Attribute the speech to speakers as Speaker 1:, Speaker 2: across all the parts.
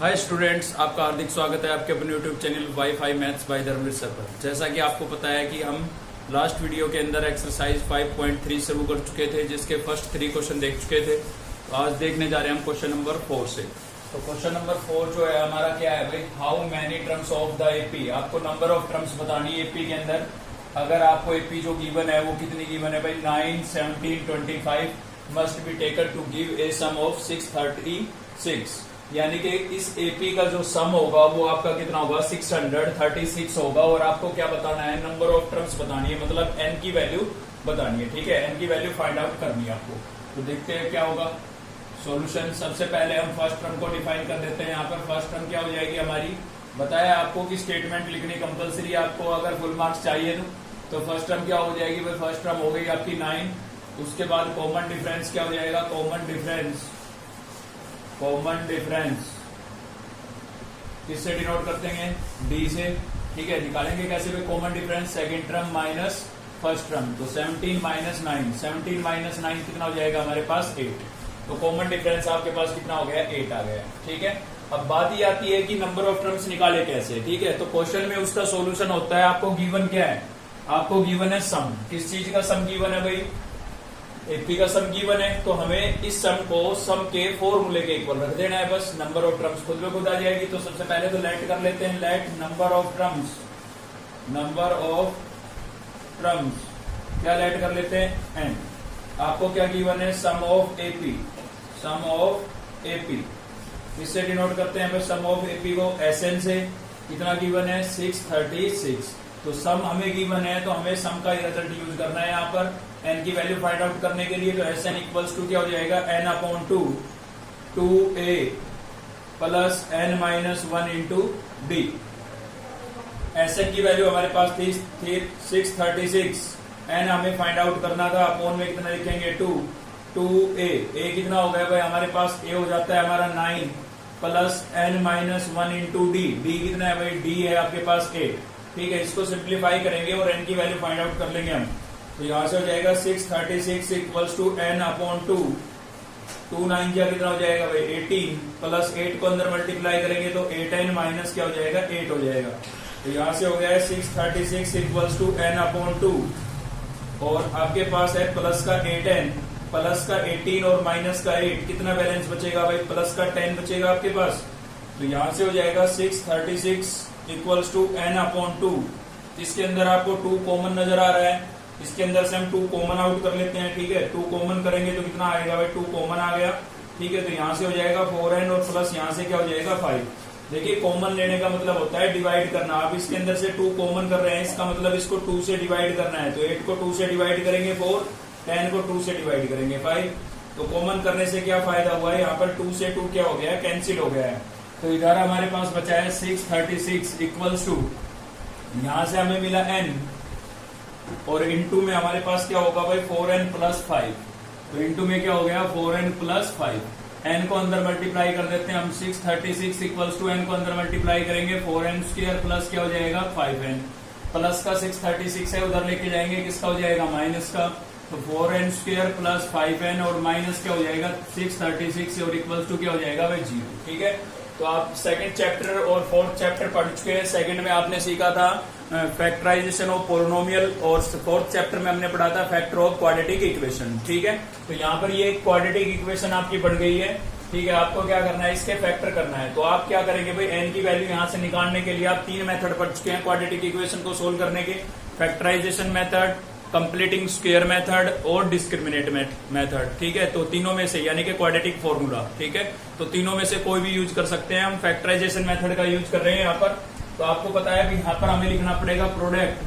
Speaker 1: Hi students, आपका हार्दिक स्वागत है आपके अपने YouTube channel WiFi maths by Dharmveer sir पर। जैसा कि आपको पता है कि हम लास्ट वीडियो के अंदर एक्सरसाइज 5.3 शुरू कर चुके थे, जिसके फर्स्ट 3 क्वेश्चन देख चुके थे। तो आज देखने जा रहे हैं हम क्वेश्चन नंबर 4 से। तो क्वेश्चन नंबर 4 जो है हमारा क्या है भाई, how many terms of the AP. आपको नंबर ऑफ टर्म्स बतानी है एपी के अंदर। अगर आपको एपी जो गिवन है वो कितनी गिवन है भाई, 9, 17, 25 must be taken to give a sum of 636। यानी कि इस एपी का जो सम होगा वो आपका कितना होगा, 636 होगा। और आपको क्या बताना है, नंबर ऑफ टर्म्स बतानी है, मतलब एन की वैल्यू बतानी है। ठीक है, एन की वैल्यू फाइंड आउट करनी है आपको। तो देखते हैं क्या होगा सॉल्यूशन। सबसे पहले हम फर्स्ट टर्म को डिफाइन कर देते हैं। यहाँ पर फर्स्ट टर्म क्या हो जाएगी हमारी, बताया आपको कि स्टेटमेंट लिखनी कंपलसरी आपको, अगर फुल मार्क्स चाहिए तो फर्स्ट टर्म क्या हो जाएगी भाई, फर्स्ट टर्म हो गई आपकी 9। उसके बाद कॉमन डिफरेंस क्या हो जाएगा, कॉमन डिफरेंस किससे डिनोट करते हैं, डी से। ठीक है, निकालेंगे कैसे भाई, common difference second term minus first term. तो 17 माइनस 9, 17 माइनस 9 कितना हो जाएगा हमारे पास, 8। तो कॉमन डिफरेंस आपके पास कितना हो गया, 8 आ गया। ठीक है, अब बात ही आती है कि नंबर ऑफ टर्म्स निकाले कैसे। ठीक है, तो क्वेश्चन में उसका सोल्यूशन होता है, आपको गिवन क्या है, आपको गिवन है सम। किस चीज का सम गिवन है भाई, एपी का सम गिवन है। तो हमें इस सम को सम के फॉर्मूले के इक्वल रख देना है बस। नंबर ऑफ टर्म्स खुद में खुद आ जाएगी। तो सबसे पहले तो लेट कर लेते हैं, लेट नंबर ऑफ टर्म्स क्या लेट कर लेते हैं, एन। आपको क्या गिवन है, सम ऑफ एपी। इससे डिनोट करते हैं सम ऑफ एपी को एसएन से। कितना गिवन है, 636। तो सम हमें गिवन है तो हमें सम का रिजल्ट यूज करना है यहाँ पर एन की वैल्यू फाइंड आउट करने के लिए। तो एस एन इक्वल्स टू क्या हो जाएगा, n upon 2a plus N minus 1 into d. S n की वैल्यू हमारे पास थी 636, एन हमें फाइंड आउट करना था। अपॉन में कितना लिखेंगे, 2a। ए कितना हो गया भाई हमारे पास, ए हो जाता है हमारा 9 plus N minus 1 into d. D कितना है भाई, डी है आपके पास 8। ठीक है, इसको सिंप्लीफाई करेंगे और एन की वैल्यू फाइंड आउट कर लेंगे हम। तो यहां से हो जाएगा 636 इक्वल्स टू एन अपॉन 2। 2 9 क्या कितना हो जाएगा भाई, 18 प्लस 8 को अंदर मल्टीप्लाई करेंगे तो 8n माइनस क्या हो जाएगा, 8 हो जाएगा। तो यहां से हो गया है 636 इक्वल्स टू एन अपॉन 2। और आपके पास है प्लस का 8n प्लस का 18 और माइनस का 8। कितना बैलेंस बचेगा भाई, प्लस का 10 बचेगा आपके पास। तो यहां से हो जाएगा 636 इक्वल्स टू एन अपॉन 2। इसके अंदर आपको 2 कॉमन नजर आ रहा है, इसके अंदर से हम 2 कॉमन आउट कर लेते हैं। ठीक है, 2 कॉमन करेंगे तो कितना आएगा भाई, 2 कॉमन आ गया। ठीक है, तो यहां से हो जाएगा 4n और प्लस यहां से क्या हो जाएगा 5। देखिए, कॉमन लेने का मतलब होता है डिवाइड करना। आप इसके अंदर से 2 कॉमन कर रहे हैं, इसका मतलब इसको 2 से डिवाइड करना है। तो 8 को 2 से डिवाइड करेंगे 4, 10 को 2 से डिवाइड करेंगे 5। तो कॉमन करने से क्या फायदा हुआ है, यहाँ पर 2 से 2 क्या हो गया है, कैंसिल हो गया है। तो इधर हमारे पास बचा है 636 इक्वल्स टू, यहां से हमें मिला n और इनटू में हमारे पास क्या होगा भाई, 4n प्लस 5। तो इनटू में क्या हो गया, 4n प्लस 5। n को अंदर मल्टीप्लाई कर देते हैं हम, 636 इक्वल्स टू n को अंदर मल्टीप्लाई करेंगे 4n स्क्वायर प्लस क्या हो जाएगा 5n। प्लस का 636 है उधर लेके जाएंगे, किसका हो जाएगा, माइनस का। तो 4n स्क्वायर प्लस 5n और माइनस क्या हो जाएगा 636 और इक्वल्स टू क्या हो जाएगा भाई 0। ठीक है, तो आप सेकंड चैप्टर और फोर्थ चैप्टर पढ़ चुके हैं। सेकंड में आपने सीखा था फैक्टराइजेशन ऑफ पोलिनोमियल और फोर्थ चैप्टर में हमने पढ़ा था फैक्टर ऑफ क्वाड्रेटिक इक्वेशन। ठीक है, तो यहाँ पर ये क्वाड्रेटिक इक्वेशन आपकी बढ़ गई है। ठीक है, आपको क्या करना है, इसके फैक्टर करना है। तो आप क्या करेंगे भाई, एन की वैल्यू यहाँ से निकालने के लिए आप 3 मेथड पढ़ चुके हैं क्वाड्रेटिक इक्वेशन को सोल्व करने के, factorisation method, completing square method और डिस्क्रिमिनेट मेथड। ठीक है, तो तीनों में से यानी कि क्वाड्रेटिक फॉर्मूला। ठीक है, तो तीनों में से कोई भी यूज कर सकते हैं। हम फैक्टराइजेशन मेथड का यूज कर रहे हैं यहाँ पर। तो आपको पता है कि यहाँ पर हमें लिखना पड़ेगा प्रोडक्ट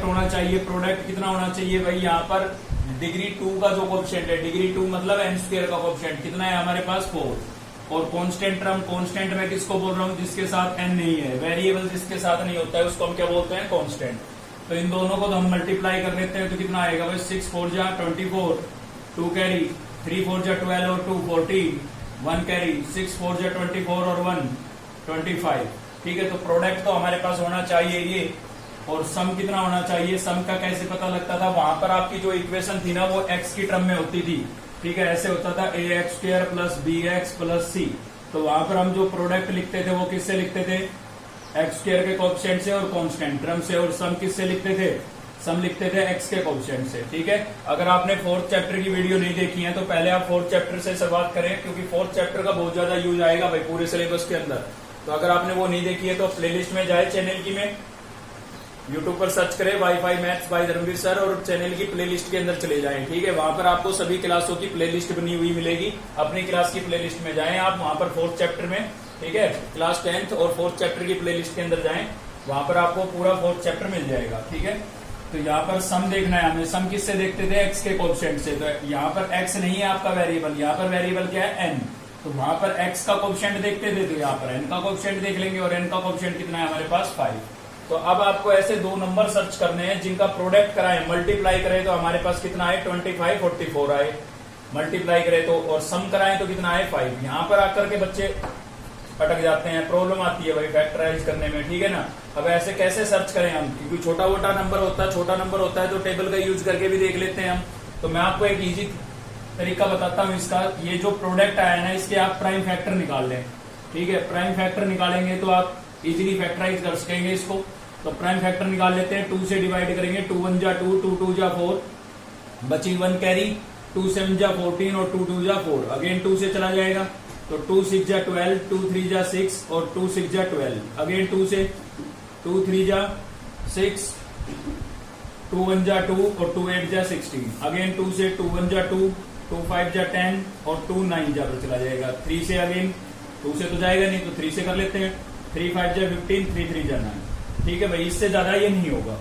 Speaker 1: होना चाहिए। प्रोडक्ट कितना होना चाहिए भाई, यहाँ पर डिग्री 2 का जो कोएफिशिएंट है, डिग्री 2 मतलब एन स्क्वायर का कोएफिशिएंट कितना है हमारे पास, 4। और कांस्टेंट टर्म, कांस्टेंट में किसको बोल रहा हूँ, जिसके साथ एन नहीं है। वेरिएबल जिसके साथ नहीं होता है उसको हम क्या बोलते हैं, कांस्टेंट। तो इन दोनों को तो हम मल्टीप्लाई कर लेते हैं। तो कितना आएगा भाई, 6 4 जा 24, 2 कैरी, 3 4 जा 12 और 2 14, 1 कैरी, 6 4 जा 24 और 1 25। ठीक है, तो प्रोडक्ट तो हमारे पास होना चाहिए ये। और सम कितना होना चाहिए, सम का कैसे पता लगता था, वहां पर आपकी जो इक्वेशन थी ना वो एक्स की टर्म में होती थी। ठीक है, ऐसे होता था ax² plus bx plus c। तो वहां पर हम जो प्रोडक्ट लिखते थे वो किससे लिखते थे, एक्स स्क्वायर के कोएफिशिएंट से और कांस्टेंट टर्म से, और सम किससे लिखते थे, सम लिखते थे एक्स के कोएफिशिएंट से। ठीक है, अगर आपने फोर्थ चैप्टर की वीडियो नहीं देखी है तो पहले आप फोर्थ चैप्टर से शुरुआत करें, क्योंकि फोर्थ चैप्टर का बहुत ज्यादा यूज आएगा भाई पूरे सिलेबस के अंदर। तो अगर आपने वो नहीं देखी है तो प्लेलिस्ट में जाए चैनल की में, यूट्यूब पर सर्च करें WiFi maths by Dharmveer sir और चैनल की प्लेलिस्ट के अंदर चले जाएं। ठीक है, वहां पर आपको सभी क्लासों की प्लेलिस्ट बनी हुई मिलेगी। अपनी क्लास की प्लेलिस्ट में जाएं आप, वहां पर फोर्थ चैप्टर में, ठीक है, क्लास 10th और फोर्थ चैप्टर की प्लेलिस्ट के अंदर जाएं, वहां पर आपको पूरा फोर्थ चैप्टर मिल जाएगा। ठीक है, तो यहाँ पर सम देखना है हमें। सम किससे देखते थे, एक्स के कोएफिशिएंट से। तो यहाँ पर एक्स नहीं है आपका वेरिएबल, यहाँ पर वेरिएबल क्या है, एन। तो वहां पर एक्स का कोएफिशिएंट देखते थे, तो यहाँ पर एन का कोएफिशिएंट देख लेंगे, और एन का कोएफिशिएंट कितना है हमारे पास 5। तो अब आपको ऐसे दो नंबर सर्च करने हैं जिनका प्रोडक्ट कराएं, मल्टीप्लाई करें तो हमारे पास कितना आए, 25 44 आए, मल्टीप्लाई करें तो, और सम कराएं तो कितना आए 5। यहाँ पर आकर के बच्चे अटक जाते हैं, प्रॉब्लम आती है भाई फैक्टराइज करने में। ठीक है ना, अब ऐसे कैसे सर्च करें हम, क्योंकि छोटा मोटा नंबर होता है तो टेबल का यूज करके भी देख लेते हैं हम। तो मैं आपको एक इजी तरीका बताता हूँ इसका। ये जो प्रोडक्ट आया ना, इसके आप प्राइम फैक्टर निकाल लें। ठीक है, प्राइम फैक्टर निकालेंगे तो आप इजीली फैक्टराइज कर सकेंगे इसको। तो प्राइम फैक्टर निकाल लेते हैं, 2 से डिवाइड करेंगे, 2 1 जा 2, 2 2 जा 4, बची 1 कैरी, 2 7 जा 14 और 2 2 जा 4, अगेन 2 से चला जाएगा, तो 2 6 जा 12, 2 3 जा 6 और 2 6 जा 12, अगेन 2 से, 2 3 जा 6, 2 1 जा 2 और 2 8 जा 16, अगेन 2 से, 2 1 जा 2, 2 5 जा 10 और 2 9 जा पर चला जाएगा, 3 से, अगेन 2 से तो जाएगा नहीं तो 3 से कर लेते हैं, 3 5 जा 15, 3 3 जा 9। ठीक है भाई, इससे ज्यादा ये नहीं होगा।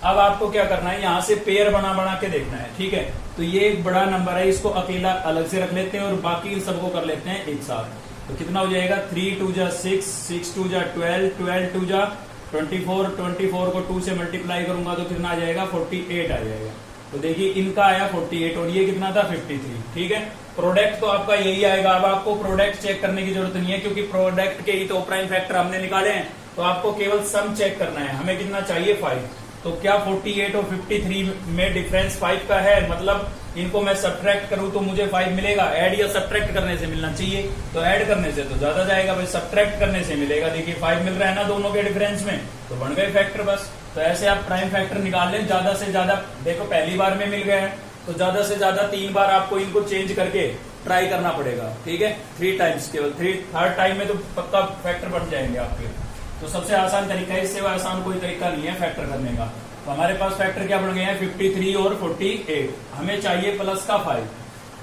Speaker 1: अब आपको क्या करना है, यहाँ से पेयर बना के देखना है। ठीक है, तो ये एक बड़ा नंबर है, इसको अकेला अलग से रख लेते हैं और बाकी इन सबको कर लेते हैं एक साथ। तो कितना हो जाएगा, 3 2 जा 6, 6 2 जा 12, 12 2 जा 24, 24 को 2 से मल्टीप्लाई करूंगा तो कितना आ जाएगा, 48 आ जाएगा। तो देखिए इनका आया 48 और ये कितना था, 53। ठीक है, प्रोडक्ट तो आपका यही आएगा। अब आपको प्रोडक्ट चेक करने की जरूरत नहीं है, क्योंकि प्रोडक्ट के ही तो प्राइम फैक्टर हमने निकाले हैं। तो आपको केवल सम चेक करना है, हमें कितना चाहिए 5। तो क्या 48 और 53 में डिफरेंस 5 का है, मतलब इनको मैं सब्ट्रैक्ट करूं तो मुझे 5 मिलेगा। ऐड या सब्ट्रैक्ट करने से मिलना चाहिए, तो ऐड करने से तो ज्यादा जाएगा भाई, सब्ट्रैक्ट करने से मिलेगा। देखिए 5 मिल रहा है ना दोनों के डिफरेंस में, तो बन गए फैक्टर बस। तो ऐसे आप प्राइम फैक्टर निकाल लें, ज्यादा से ज्यादा। देखो पहली बार में मिल गए हैं, तो ज्यादा से ज्यादा 3 बार आपको इनको चेंज करके ट्राई करना पड़ेगा। ठीक है, 3 टाइम्स केवल, 3rd टाइम में तो पक्का फैक्टर बन जाएंगे आपके। तो सबसे आसान तरीका है, इससे आसान कोई तरीका नहीं है फैक्टर करने का। तो हमारे पास फैक्टर क्या बन गए हैं, 53 और 48। हमें चाहिए प्लस का 5,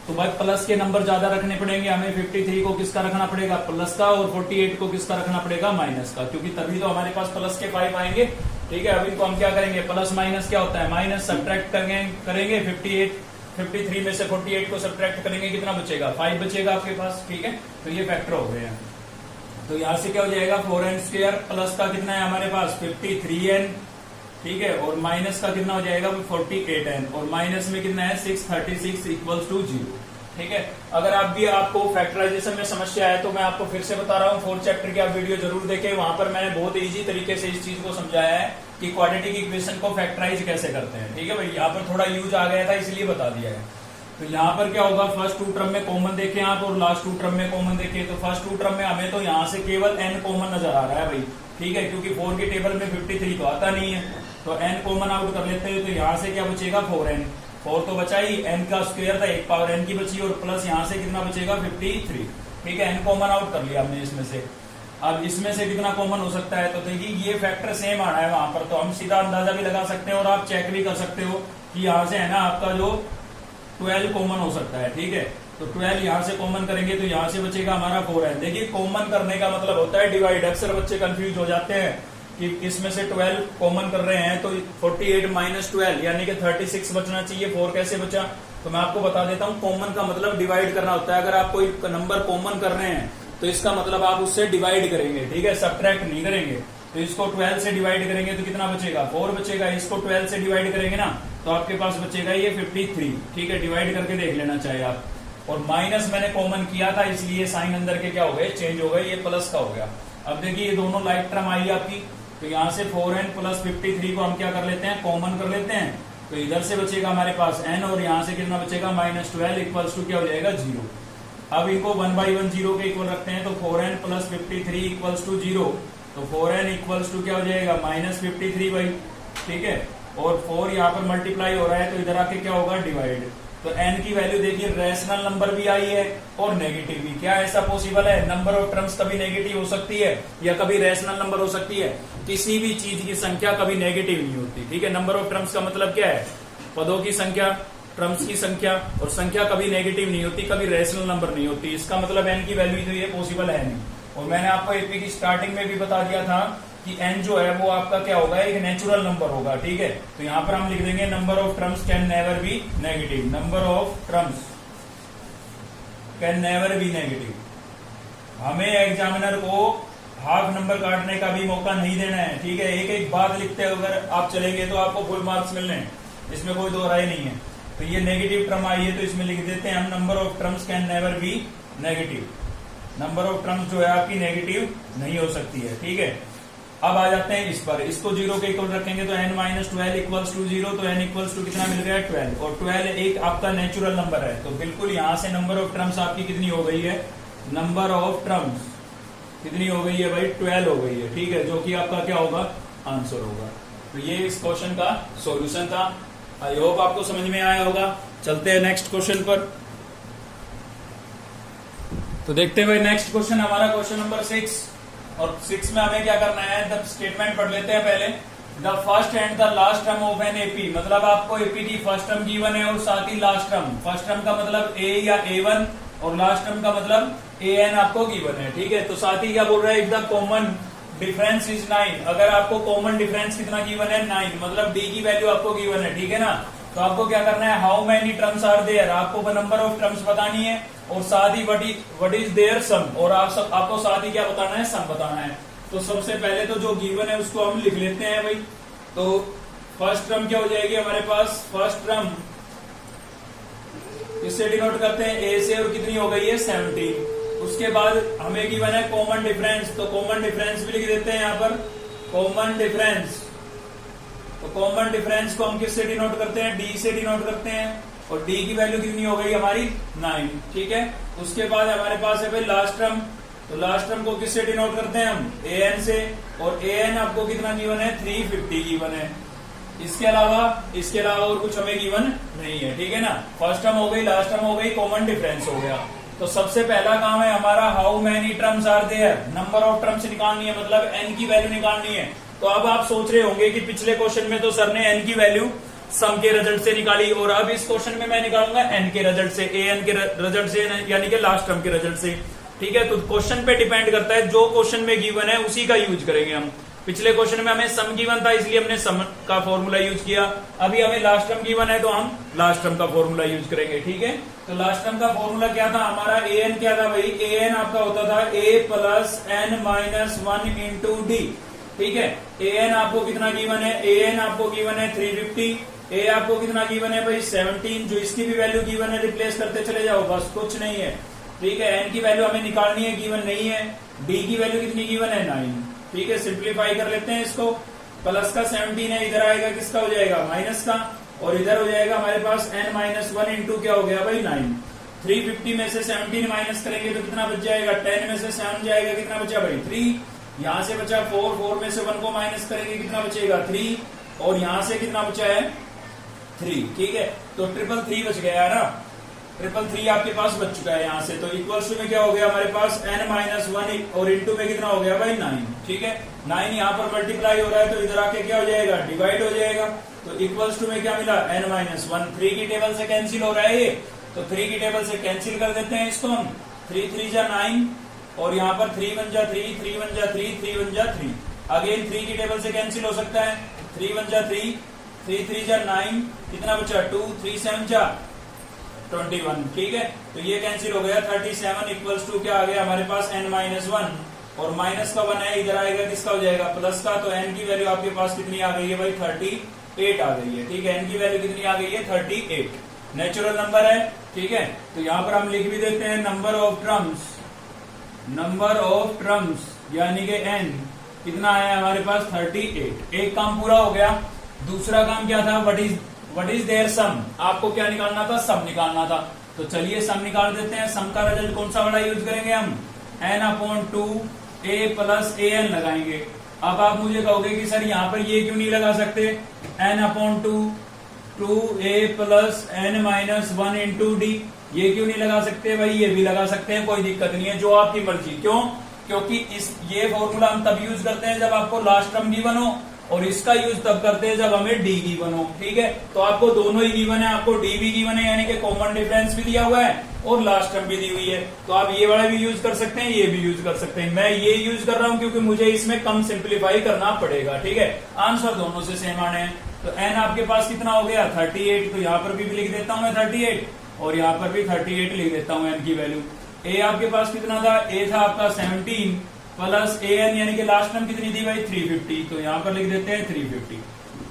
Speaker 1: तो भाई प्लस के नंबर ज्यादा रखने पड़ेंगे हमें। 53 को किसका रखना पड़ेगा, प्लस का, और 48 को किसका रखना पड़ेगा, माइनस का, क्योंकि तभी तो हमारे पास प्लस के 5 आएंगे। ठीक है, अब इनको हम क्या करेंगे, प्लस माइनस क्या होता है, माइनस, सब्ट्रैक्ट करेंगे 53 में से 48 को सब्ट्रैक्ट करेंगे, कितना बचेगा, 5 बचेगा आपके पास। ठीक है, तो ये फैक्टर हो गए हैं। तो यहां से क्या हो जाएगा, 4n² प्लस का कितना है हमारे पास 53n। ठीक है, और माइनस का कितना हो जाएगा 48n, और माइनस में कितना है 636 इक्वल्स टू 0। ठीक है, अगर आप भी आपको फैक्टराइजेशन में समस्या है तो मैं आपको फिर से बता रहा हूँ, 4th चैप्टर की आप वीडियो जरूर देखें। वहां पर मैंने बहुत इजी तरीके से इस चीज को समझाया है कि क्वाड्रेटिक इक्वेशन को फैक्टराइज कैसे करते हैं। ठीक है भाई, यहाँ पर थोड़ा यूज आ गया था इसलिए बता दिया है। तो यहाँ पर क्या होगा, फर्स्ट 2 टर्म में कॉमन देखें आप और लास्ट 2 टर्म में कॉमन देखें। तो फर्स्ट 2 टर्म में हमें तो यहाँ से केवल n कॉमन नजर आ रहा है भाई। ठीक है, क्योंकि 4 की टेबल में 53 तो आता नहीं है, तो n कॉमन आउट कर लेते हैं। तो यहाँ से क्या बचेगा, 4n, 4 तो बचा ही, n का स्क्वायर था, 1 पावर n की बची, और प्लस यहाँ से कितना बचेगा 53। ठीक है, n कॉमन आउट कर लिया हमने इसमें से। अब इसमें से कितना कॉमन हो सकता है, तो देखिए ये फैक्टर सेम आ रहा है वहां पर, तो हम सीधा अंदाजा भी लगा सकते हैं और आप चेक भी कर सकते हो कि यहाँ से है ना आपका जो 12 कॉमन हो सकता है। ठीक है, तो 12 यहाँ से कॉमन करेंगे तो यहाँ से बचेगा हमारा 4n। देखिए कॉमन करने का मतलब होता है डिवाइड। अक्सर बच्चे कंफ्यूज हो जाते हैं कि इसमें से 12 कॉमन कर रहे हैं तो 48 माइनस 12 यानी कि 36 बचना चाहिए, 4 कैसे बचा। तो मैं आपको बता देता हूँ, कॉमन का मतलब डिवाइड करना होता है। अगर आप कोई नंबर कॉमन कर रहे हैं तो इसका मतलब आप उससे डिवाइड करेंगे। ठीक है, सब्ट्रैक्ट नहीं करेंगे। तो इसको 12 से डिवाइड करेंगे तो कितना बचेगा, 4 बचेगा। इसको 12 से डिवाइड करेंगे ना तो आपके पास बचेगा ये 53। ठीक है, डिवाइड करके देख लेना चाहे आप। और माइनस मैंने कॉमन किया था इसलिए साइन अंदर के क्या हो गए, चेंज हो गए, ये प्लस का हो गया। अब देखिए ये दोनों लाइक टर्म आई आपकी, तो यहाँ से 4n प्लस 53 को हम क्या कर लेते हैं, कॉमन कर लेते हैं। तो इधर से बचेगा हमारे पास n और यहाँ से कितना बचेगा -12 इक्वल्स टू क्या हो जाएगा 0। अब इनको 1/1 0 के इक्वल रखते हैं, तो 4n प्लस 53 इक्वल्स टू 0, तो 4n इक्वल्स टू क्या हो जाएगा -53 भाई, ठीक है। और 4 यहाँ पर मल्टीप्लाई हो रहा है, तो इधर आके क्या होगा डिवाइड। तो n की वैल्यू देखिए रेशनल नंबर भी आई है और नेगेटिव भी। क्या ऐसा पॉसिबल है? नंबर ऑफ टर्म्स कभी नेगेटिव हो सकती है या कभी रेशनल नंबर हो सकती है? किसी भी चीज की संख्या कभी नेगेटिव नहीं होती, ठीक है। नंबर ऑफ टर्म्स का मतलब क्या है? पदों की संख्या, टर्म्स की संख्या, और संख्या कभी नेगेटिव नहीं होती, कभी रेशनल नंबर नहीं होती। इसका मतलब n की वैल्यू तो ये पॉसिबल है नहीं। और मैंने आपको एपी की स्टार्टिंग में भी बता दिया था कि n जो है वो आपका क्या होगा, एक नेचुरल नंबर होगा, ठीक है। तो यहां पर हम लिख देंगे number of terms can never be negative, number of terms can never be negative. हमें एग्जामिनर को हाफ नंबर काटने का भी मौका नहीं देना है, ठीक है। एक एक बात लिखते अगर आप चलेंगे तो आपको फुल मार्क्स मिलने हैं, इसमें कोई दो राय नहीं है। तो ये नेगेटिव टर्म आई है, तो इसमें लिख देते हैं हम number of terms can never be negative. Number of terms जो है आपकी नेगेटिव नहीं हो सकती है, ठीक है। अब आ जाते हैं इस पर, इसको 0 के इक्वल रखेंगे तो n-12 इक्वल्स टू 0, तो n इक्वल्स टू कितना मिल गया 12, और 12 एक आपका नेचुरल नंबर है। तो बिल्कुल यहां से नंबर ऑफ टर्म्स आपकी कितनी हो गई है, नंबर ऑफ टर्म्स कितनी हो गई है भाई 12 हो गई है, ठीक है, जो कि आपका क्या होगा आंसर होगा। तो ये इस क्वेश्चन का सॉल्यूशन था। आई होप आपको समझ में आया होगा। चलते हैं नेक्स्ट क्वेश्चन पर। तो देखते हैं भाई नेक्स्ट क्वेश्चन हमारा क्वेश्चन नंबर 6, और 6 में हमें क्या करना है, द स्टेटमेंट पढ़ लेते हैं पहले। The first and the last term of an AP, मतलब आपको एपी की फर्स्ट टर्म गिवन है और साथ ही लास्ट टर्म। फर्स्ट टर्म का मतलब ए या A1 और लास्ट टर्म का मतलब AN आपको गिवन है, ठीक है। तो साथ ही क्या बोल रहा है, if the common difference is 9, अगर आपको कॉमन डिफरेंस कितना गिवन है 9, मतलब डी की वैल्यू आपको गिवन है, ठीक है ना। तो आपको क्या करना है, how many terms are there, आपको नंबर ऑफ टर्म्स बतानी है, और साथ ही व्हाट इज देयर सम, और आपको साथ ही क्या बताना है, सम बताना है। तो सबसे पहले तो जो गिवन है उसको हम लिख लेते हैं भाई। तो फर्स्ट टर्म क्या हो जाएगी हमारे पास, फर्स्ट टर्म किससे डिनोट करते हैं, ए से, और कितनी हो गई है 17। उसके बाद हमें गिवन है कॉमन डिफरेंस, तो कॉमन डिफरेंस भी लिख देते हैं यहाँ पर, कॉमन डिफरेंस। तो कॉमन डिफरेंस को हम किससे डिनोट करते हैं, डी से डिनोट करते हैं, और डी की वैल्यू कितनी हो गई हमारी 9, ठीक है। उसके बाद हमारे पास है भाई लास्ट टर्म, तो लास्ट टर्म को किससे डिनोट करते हैं हम, AN से, और AN आपको कितना गिवन है 350 गिवन है। इसके अलावा और कुछ हमें गिवन नहीं है, ठीक है ना। फर्स्ट टर्म हो गई, लास्ट टर्म हो गई, कॉमन डिफरेंस हो गया। तो सबसे पहला काम है हमारा how many terms are there, number of terms निकालनी है, मतलब n की वैल्यू निकालनी है। तो अब आप सोच रहे होंगे कि पिछले क्वेश्चन में तो सर ने n की वैल्यू सम के रिजल्ट से निकाली, और अब इस क्वेश्चन में मैं निकालूंगा n के रिजल्ट से, AN के रिजल्ट से, यानी कि लास्ट टर्म के रिजल्ट से, ठीक है। तो क्वेश्चन पे डिपेंड करता है, जो क्वेश्चन में गिवन है उसी का यूज करेंगे हम। पिछले क्वेश्चन में हमें सम गिवन था, इसलिए हमने सम का फॉर्मूला यूज किया। अभी हमें लास्ट टर्म गिवन है, तो हम लास्ट टर्म का फॉर्मूला यूज करेंगे, ठीक है। तो लास्ट टर्म का फॉर्मूला क्या था हमारा, AN क्या था भाई, AN आपका होता था A plus n-1 into D, ठीक है। AN आपको कितना गिवन है, AN आपको गिवन है 350, A आपको कितना गिवन है भाई 17, जो इसकी भी वैल्यू गिवन है रिप्लेस करते चले जाओ, बस कुछ नहीं है, ठीक है। n की वैल्यू हमें निकालनी है, गिवन नहीं है। d की वैल्यू कितनी गिवन है 9, ठीक है। सिंप्लीफाई कर लेते हैं इसको, प्लस का 17 है, इधर आएगा किसका हो जाएगा माइनस का, और इधर हो जाएगा हमारे पास n-1 इंटू क्या हो गया भाई 9। 350 में से 17 माइनस करेंगे तो कितना बच जाएगा, 10 में से 7 जाएगा, कितना बचा भाई 3, यहां से बचा 4 में से 1 को माइनस करेंगे कितना बचेगा 3, और यहां से कितना बचा है 3, ठीक है। तो 333 बच गया है ना, 333 आपके पास बच चुका है यहाँ से। तो इक्वल्स टू में क्या हो गया हमारे पास n-1, और इंटू में कितना हो गया भाई 9, ठीक है। 9 यहाँ पर मल्टीप्लाई हो रहा है, तो इधर आके क्या हो जाएगा डिवाइड हो जाएगा। तो इक्वल्स टू में क्या मिला n-1, 3 की टेबल से कैंसिल हो रहा है ये, तो 3 की टेबल से कैंसिल कर देते हैं इसको हम, 3 3 जा 9, और यहाँ पर 3 1 जा 3, 3 1 जा 3, 3 1 जा 3, अगेन 3 की टेबल से कैंसिल हो सकता है, 3 1 जा 3, 3 3 जा 9, कितना बचा 2, 3 7 जा 21, ठीक है। तो ये कैंसिल हो गया, 37 इक्वल्स टू क्या आ गया हमारे पास n-1, और माइनस का 1 है, इधर आएगा किसका हो जाएगा प्लस का। तो n की वैल्यू आपके पास कितनी आ गई है भाई 38 आ गई है, ठीक है। n की वैल्यू कितनी आ गई है 38, नेचुरल नंबर है, ठीक है। तो यहाँ पर हम लिख भी देते हैं नंबर ऑफ ट्रम्स यानी कि n कितना आया हमारे पास 38। एक काम पूरा हो गया। दूसरा काम क्या था, व्हाट इज देयर सम, आपको क्या निकालना था, सम निकालना था। तो चलिए सम निकाल देते हैं। सम का रिजल्ट कौन सा वाला यूज करेंगे हम, n/2 a प्लस an लगाएंगे। अब आप मुझे कहोगे कि सर यहाँ पर ये क्यों नहीं लगा सकते, n/2 2a plus n-1 into D, ये क्यों नहीं लगा सकते भाई, ये भी लगा सकते हैं, कोई दिक्कत नहीं है, जो आपकी मर्जी। क्यों, क्योंकि ये फॉर्मूला हम तब यूज करते हैं जब आपको लास्ट टर्म गिवन हो, और इसका यूज तब करते हैं जब हमें डी गिवन हो। ठीक है, तो आपको दोनों ही गिवन है, आपको डी भी गिवन है, यानी कि कॉमन डिफरेंस भी दिया हुआ है और लास्ट टर्म भी दी हुई है। तो आप ये वाला भी यूज कर सकते हैं, ये भी यूज कर सकते हैं। मैं ये यूज कर रहा हूं क्योंकि मुझे इसमें कम सिंप्लीफाई करना पड़ेगा। ठीक है, आंसर दोनों से सेम आने हैं। तो n आपके पास कितना हो गया 38, तो यहाँ पर भी लिख देता हूं मैं 38, और यहाँ पर भी 38 लिख देता हूं n की वैल्यू। a आपके पास कितना था, a था आपका 17 प्लस an यानी कि लास्ट टर्म कितनी थी भाई 350, तो यहाँ पर लिख देते हैं 350।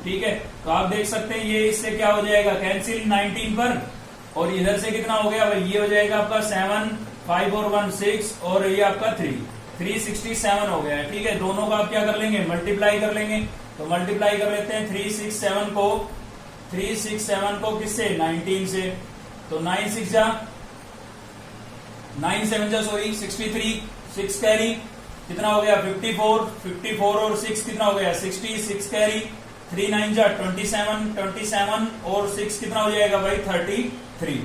Speaker 1: ठीक है, तो आप देख सकते हैं ये इससे क्या हो जाएगा, कैंसिल 19 पर, और इधर से कितना हो गया भाई, ये हो जाएगा आपका 7 5 और 1 6, और ये आपका 367 हो गया है। ठीक है, दोनों का आप क्या कर लेंगे, मल्टीप्लाई कर लेंगे। तो मल्टीप्लाई कर लेते हैं 367 को किससे, 19 से। तो 9 7 सॉरी 63, 6 कैरी कितना हो गया 54 और 6 कितना हो गया 60, 6 कैरी 3 9 27 और 6 कितना हो जाएगा भाई 33।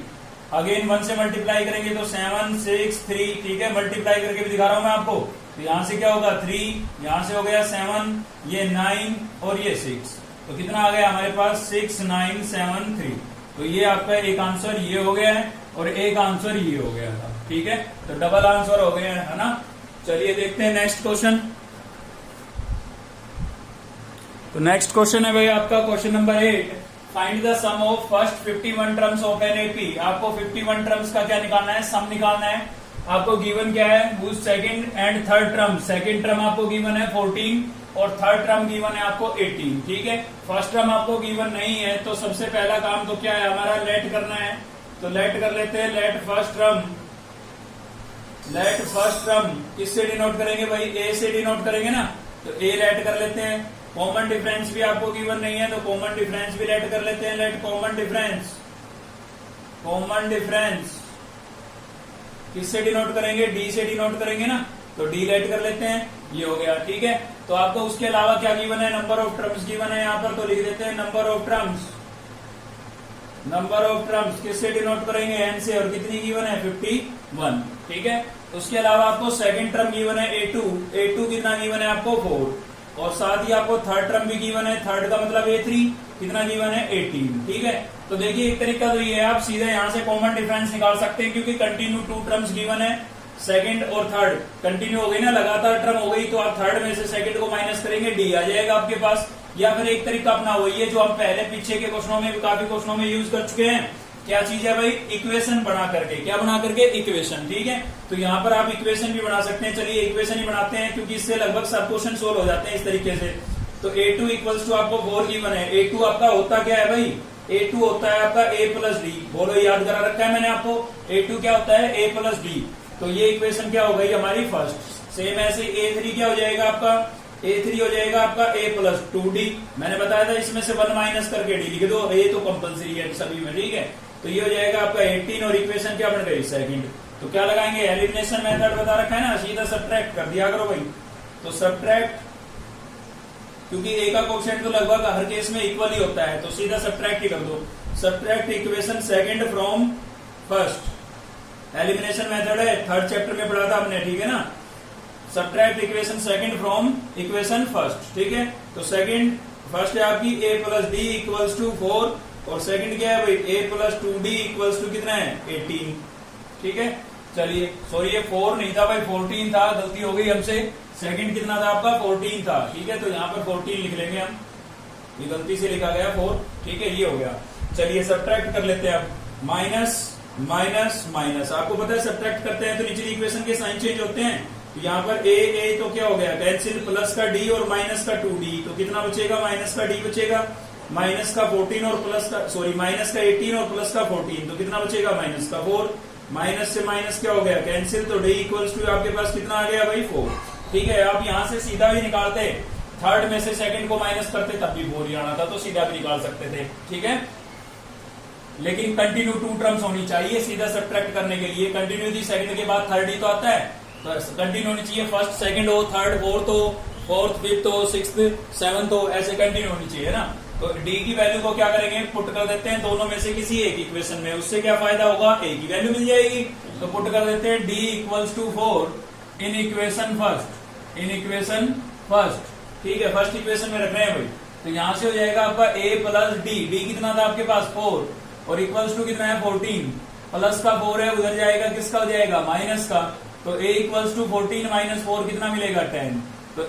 Speaker 1: अगेन 1 से मल्टीप्लाई करेंगे तो 7 6 3। ठीक है, मल्टीप्लाई करके भी दिखा रहा हूं मैं आपको। तो यहां से क्या होगा 3, यहां से हो गया 7, ये 9 और ये 6, तो कितना आ गया हमारे पास 6973। तो ये आपका एक आंसर ये हो गया है और एक आंसर ये हो गया था। ठीक है, तो डबल आंसर हो गया है ना। चलिए देखते हैं नेक्स्ट क्वेश्चन। तो नेक्स्ट क्वेश्चन है भाई आपका question number 8, find the sum of first 51 terms of an AP. आपको 51 टर्म्स का क्या निकालना है, सम निकालना है। आपको गिवन क्या है, whose second and third term. Second term आपको गिवन है 14 और थर्ड टर्म गिवन है आपको 18। ठीक है, फर्स्ट टर्म आपको गिवन नहीं है, तो सबसे पहला काम तो क्या है हमारा, लेट करना है। तो लेट कर लेते हैं, लेट फर्स्ट टर्म किससे डिनोट करेंगे भाई, ए से डिनोट करेंगे ना। तो ए लेट कर लेते हैं। कॉमन डिफरेंस भी आपको गिवन नहीं है, तो कॉमन डिफरेंस भी लेट कर लेते हैं। लेट कॉमन डिफरेंस किससे डिनोट करेंगे, डी से डिनोट करेंगे ना। तो डी लेट कर लेते हैं, ये हो गया। ठीक है, तो आपको उसके अलावा क्या गिवन है, नंबर ऑफ टर्म्स गिवन है यहाँ पर, तो लिख देते हैं नंबर ऑफ टर्म्स किससे डिनोट करेंगे, एन से, और कितनी गिवन है 51। ठीक है, उसके अलावा आपको सेकंड टर्म गिवन है A2 कितना गिवन है आपको 4, और साथ ही आपको थर्ड टर्म भी गिवन है, थर्ड का मतलब A3 कितना गिवन है 18। ठीक है, तो देखिए एक तरीका तो ये है, आप सीधे यहाँ से कॉमन डिफरेंस निकाल सकते हैं, क्योंकि कंटिन्यू 2 टर्म्स गिवन है, सेकंड और थर्ड कंटिन्यू हो गई ना, लगातार टर्म हो गई, तो आप थर्ड में से सेकंड को माइनस करेंगे, डी आ जाएगा आपके पास। या फिर एक तरीका अपना वही है जो हम पहले पीछे के क्वेश्चनों में, काफी क्वेश्चनों में यूज कर चुके हैं। क्या चीज है भाई, इक्वेशन बना करके। क्या बना करके, इक्वेशन। ठीक है, तो यहाँ पर आप इक्वेशन भी बना सकते हैं। चलिए इक्वेशन ही बनाते हैं, क्योंकि इससे लगभग सब क्वेश्चन सोल्व हो जाते हैं इस तरीके से। तो A2 इक्वल्स टू आपको 4 गिवन है। A2 आपका होता क्या है भाई, A2 होता है आपका A प्लस डी। बोलो, याद करा रखा है मैंने आपको। A2 क्या होता है, A प्लस डी। तो ये इक्वेशन क्या हो गई हमारी फर्स्ट। सेम ऐसे A3 क्या हो जाएगा आपका, A3 हो जाएगा आपका A प्लस 2D। मैंने बताया था इसमें से 1 माइनस करके डी लिख दो, ये तो कंपलसरी है सभी में। ठीक है, तो ये हो जाएगा आपका 18, और इक्वेशन क्या बन गई सेकंड। तो क्या लगाएंगे, एलिमिनेशन मेथड बता रखा है ना, सीधा सब्ट्रैक्ट कर दिया करो भाई। तो सब्ट्रैक्ट, क्योंकि ए का कोएफिशिएंट तो लगभग हर केस में इक्वल ही होता है, तो सीधा सब्ट्रैक्ट ही कर दो। Subtract equation second from first, elimination method है, थर्ड चैप्टर में पढ़ा था हमने। ठीक है ना, subtract equation second from equation first. ठीक है, तो सेकंड फर्स्ट है आपकी A plus d equals to 4, और सेकंड क्या है भाई A plus 2D equals to कितना है 18। ठीक है, चलिए सॉरी ये 4 नहीं था भाई, 14 था, गलती हो गई हमसे। सेकंड कितना था आपका 14 था। ठीक है, तो यहाँ पर 14 लिख लेंगे हम, ये गलती से लिखा गया 4। ठीक है, ये हो गया। चलिए सब्ट्रैक्ट कर लेते हैं अब, माइनस माइनस माइनस। आपको पता है सब्ट्रैक्ट करते हैं तो निचली इक्वेशन के साइन चेंज होते हैं। तो यहाँ पर A तो क्या हो गया, कैंसिल, प्लस का D और माइनस का 2D, तो कितना बचेगा, माइनस का D बचेगा, माइनस का 14 और प्लस का, सॉरी माइनस का 18 और प्लस का 14, तो कितना बचेगा, माइनस का 4। माइनस से माइनस क्या हो गया, कैंसिल, तो D इक्वल्स टू आपके पास कितना आ गया भाई 4। ठीक है, आप यहाँ से सीधा भी निकालते, थर्ड में से सेकंड को माइनस करते तब भी 4 ही आना था, तो सीधा भी निकाल सकते थे। ठीक है, लेकिन कंटिन्यू 2 टर्म्स होनी चाहिए सीधा सब्ट्रैक्ट करने के लिए। कंटिन्यू सेकंड के बाद थर्ड ही तो आता है, तो कंटिन्यू होनी चाहिए, फर्स्ट सेकंड हो, थर्ड फोर्थ हो, फोर्थ फिफ्थ हो, सिक्स्थ सेवंथ हो, ऐसे कंटिन्यू होनी चाहिए ना। तो डी की वैल्यू को क्या करेंगे, पुट कर देते हैं दोनों में से किसी एक इक्वेशन में, उससे क्या फायदा होगा, ए की वैल्यू मिल जाएगी। तो पुट कर देते हैं D equals to 4 in equation first, ठीक है, फर्स्ट इक्वेशन में रख रहे हैं भाई। तो यहां से हो जाएगा आपका a प्लस डी कितना था आपके पास 4, और इक्वल्स टू कितना है 14, प्लस का 4 है, उधर जाएगा किसका हो जाएगा माइनस का। तो a इक्वल्स टू 14 माइनस 4 कितना मिलेगा 10। तो a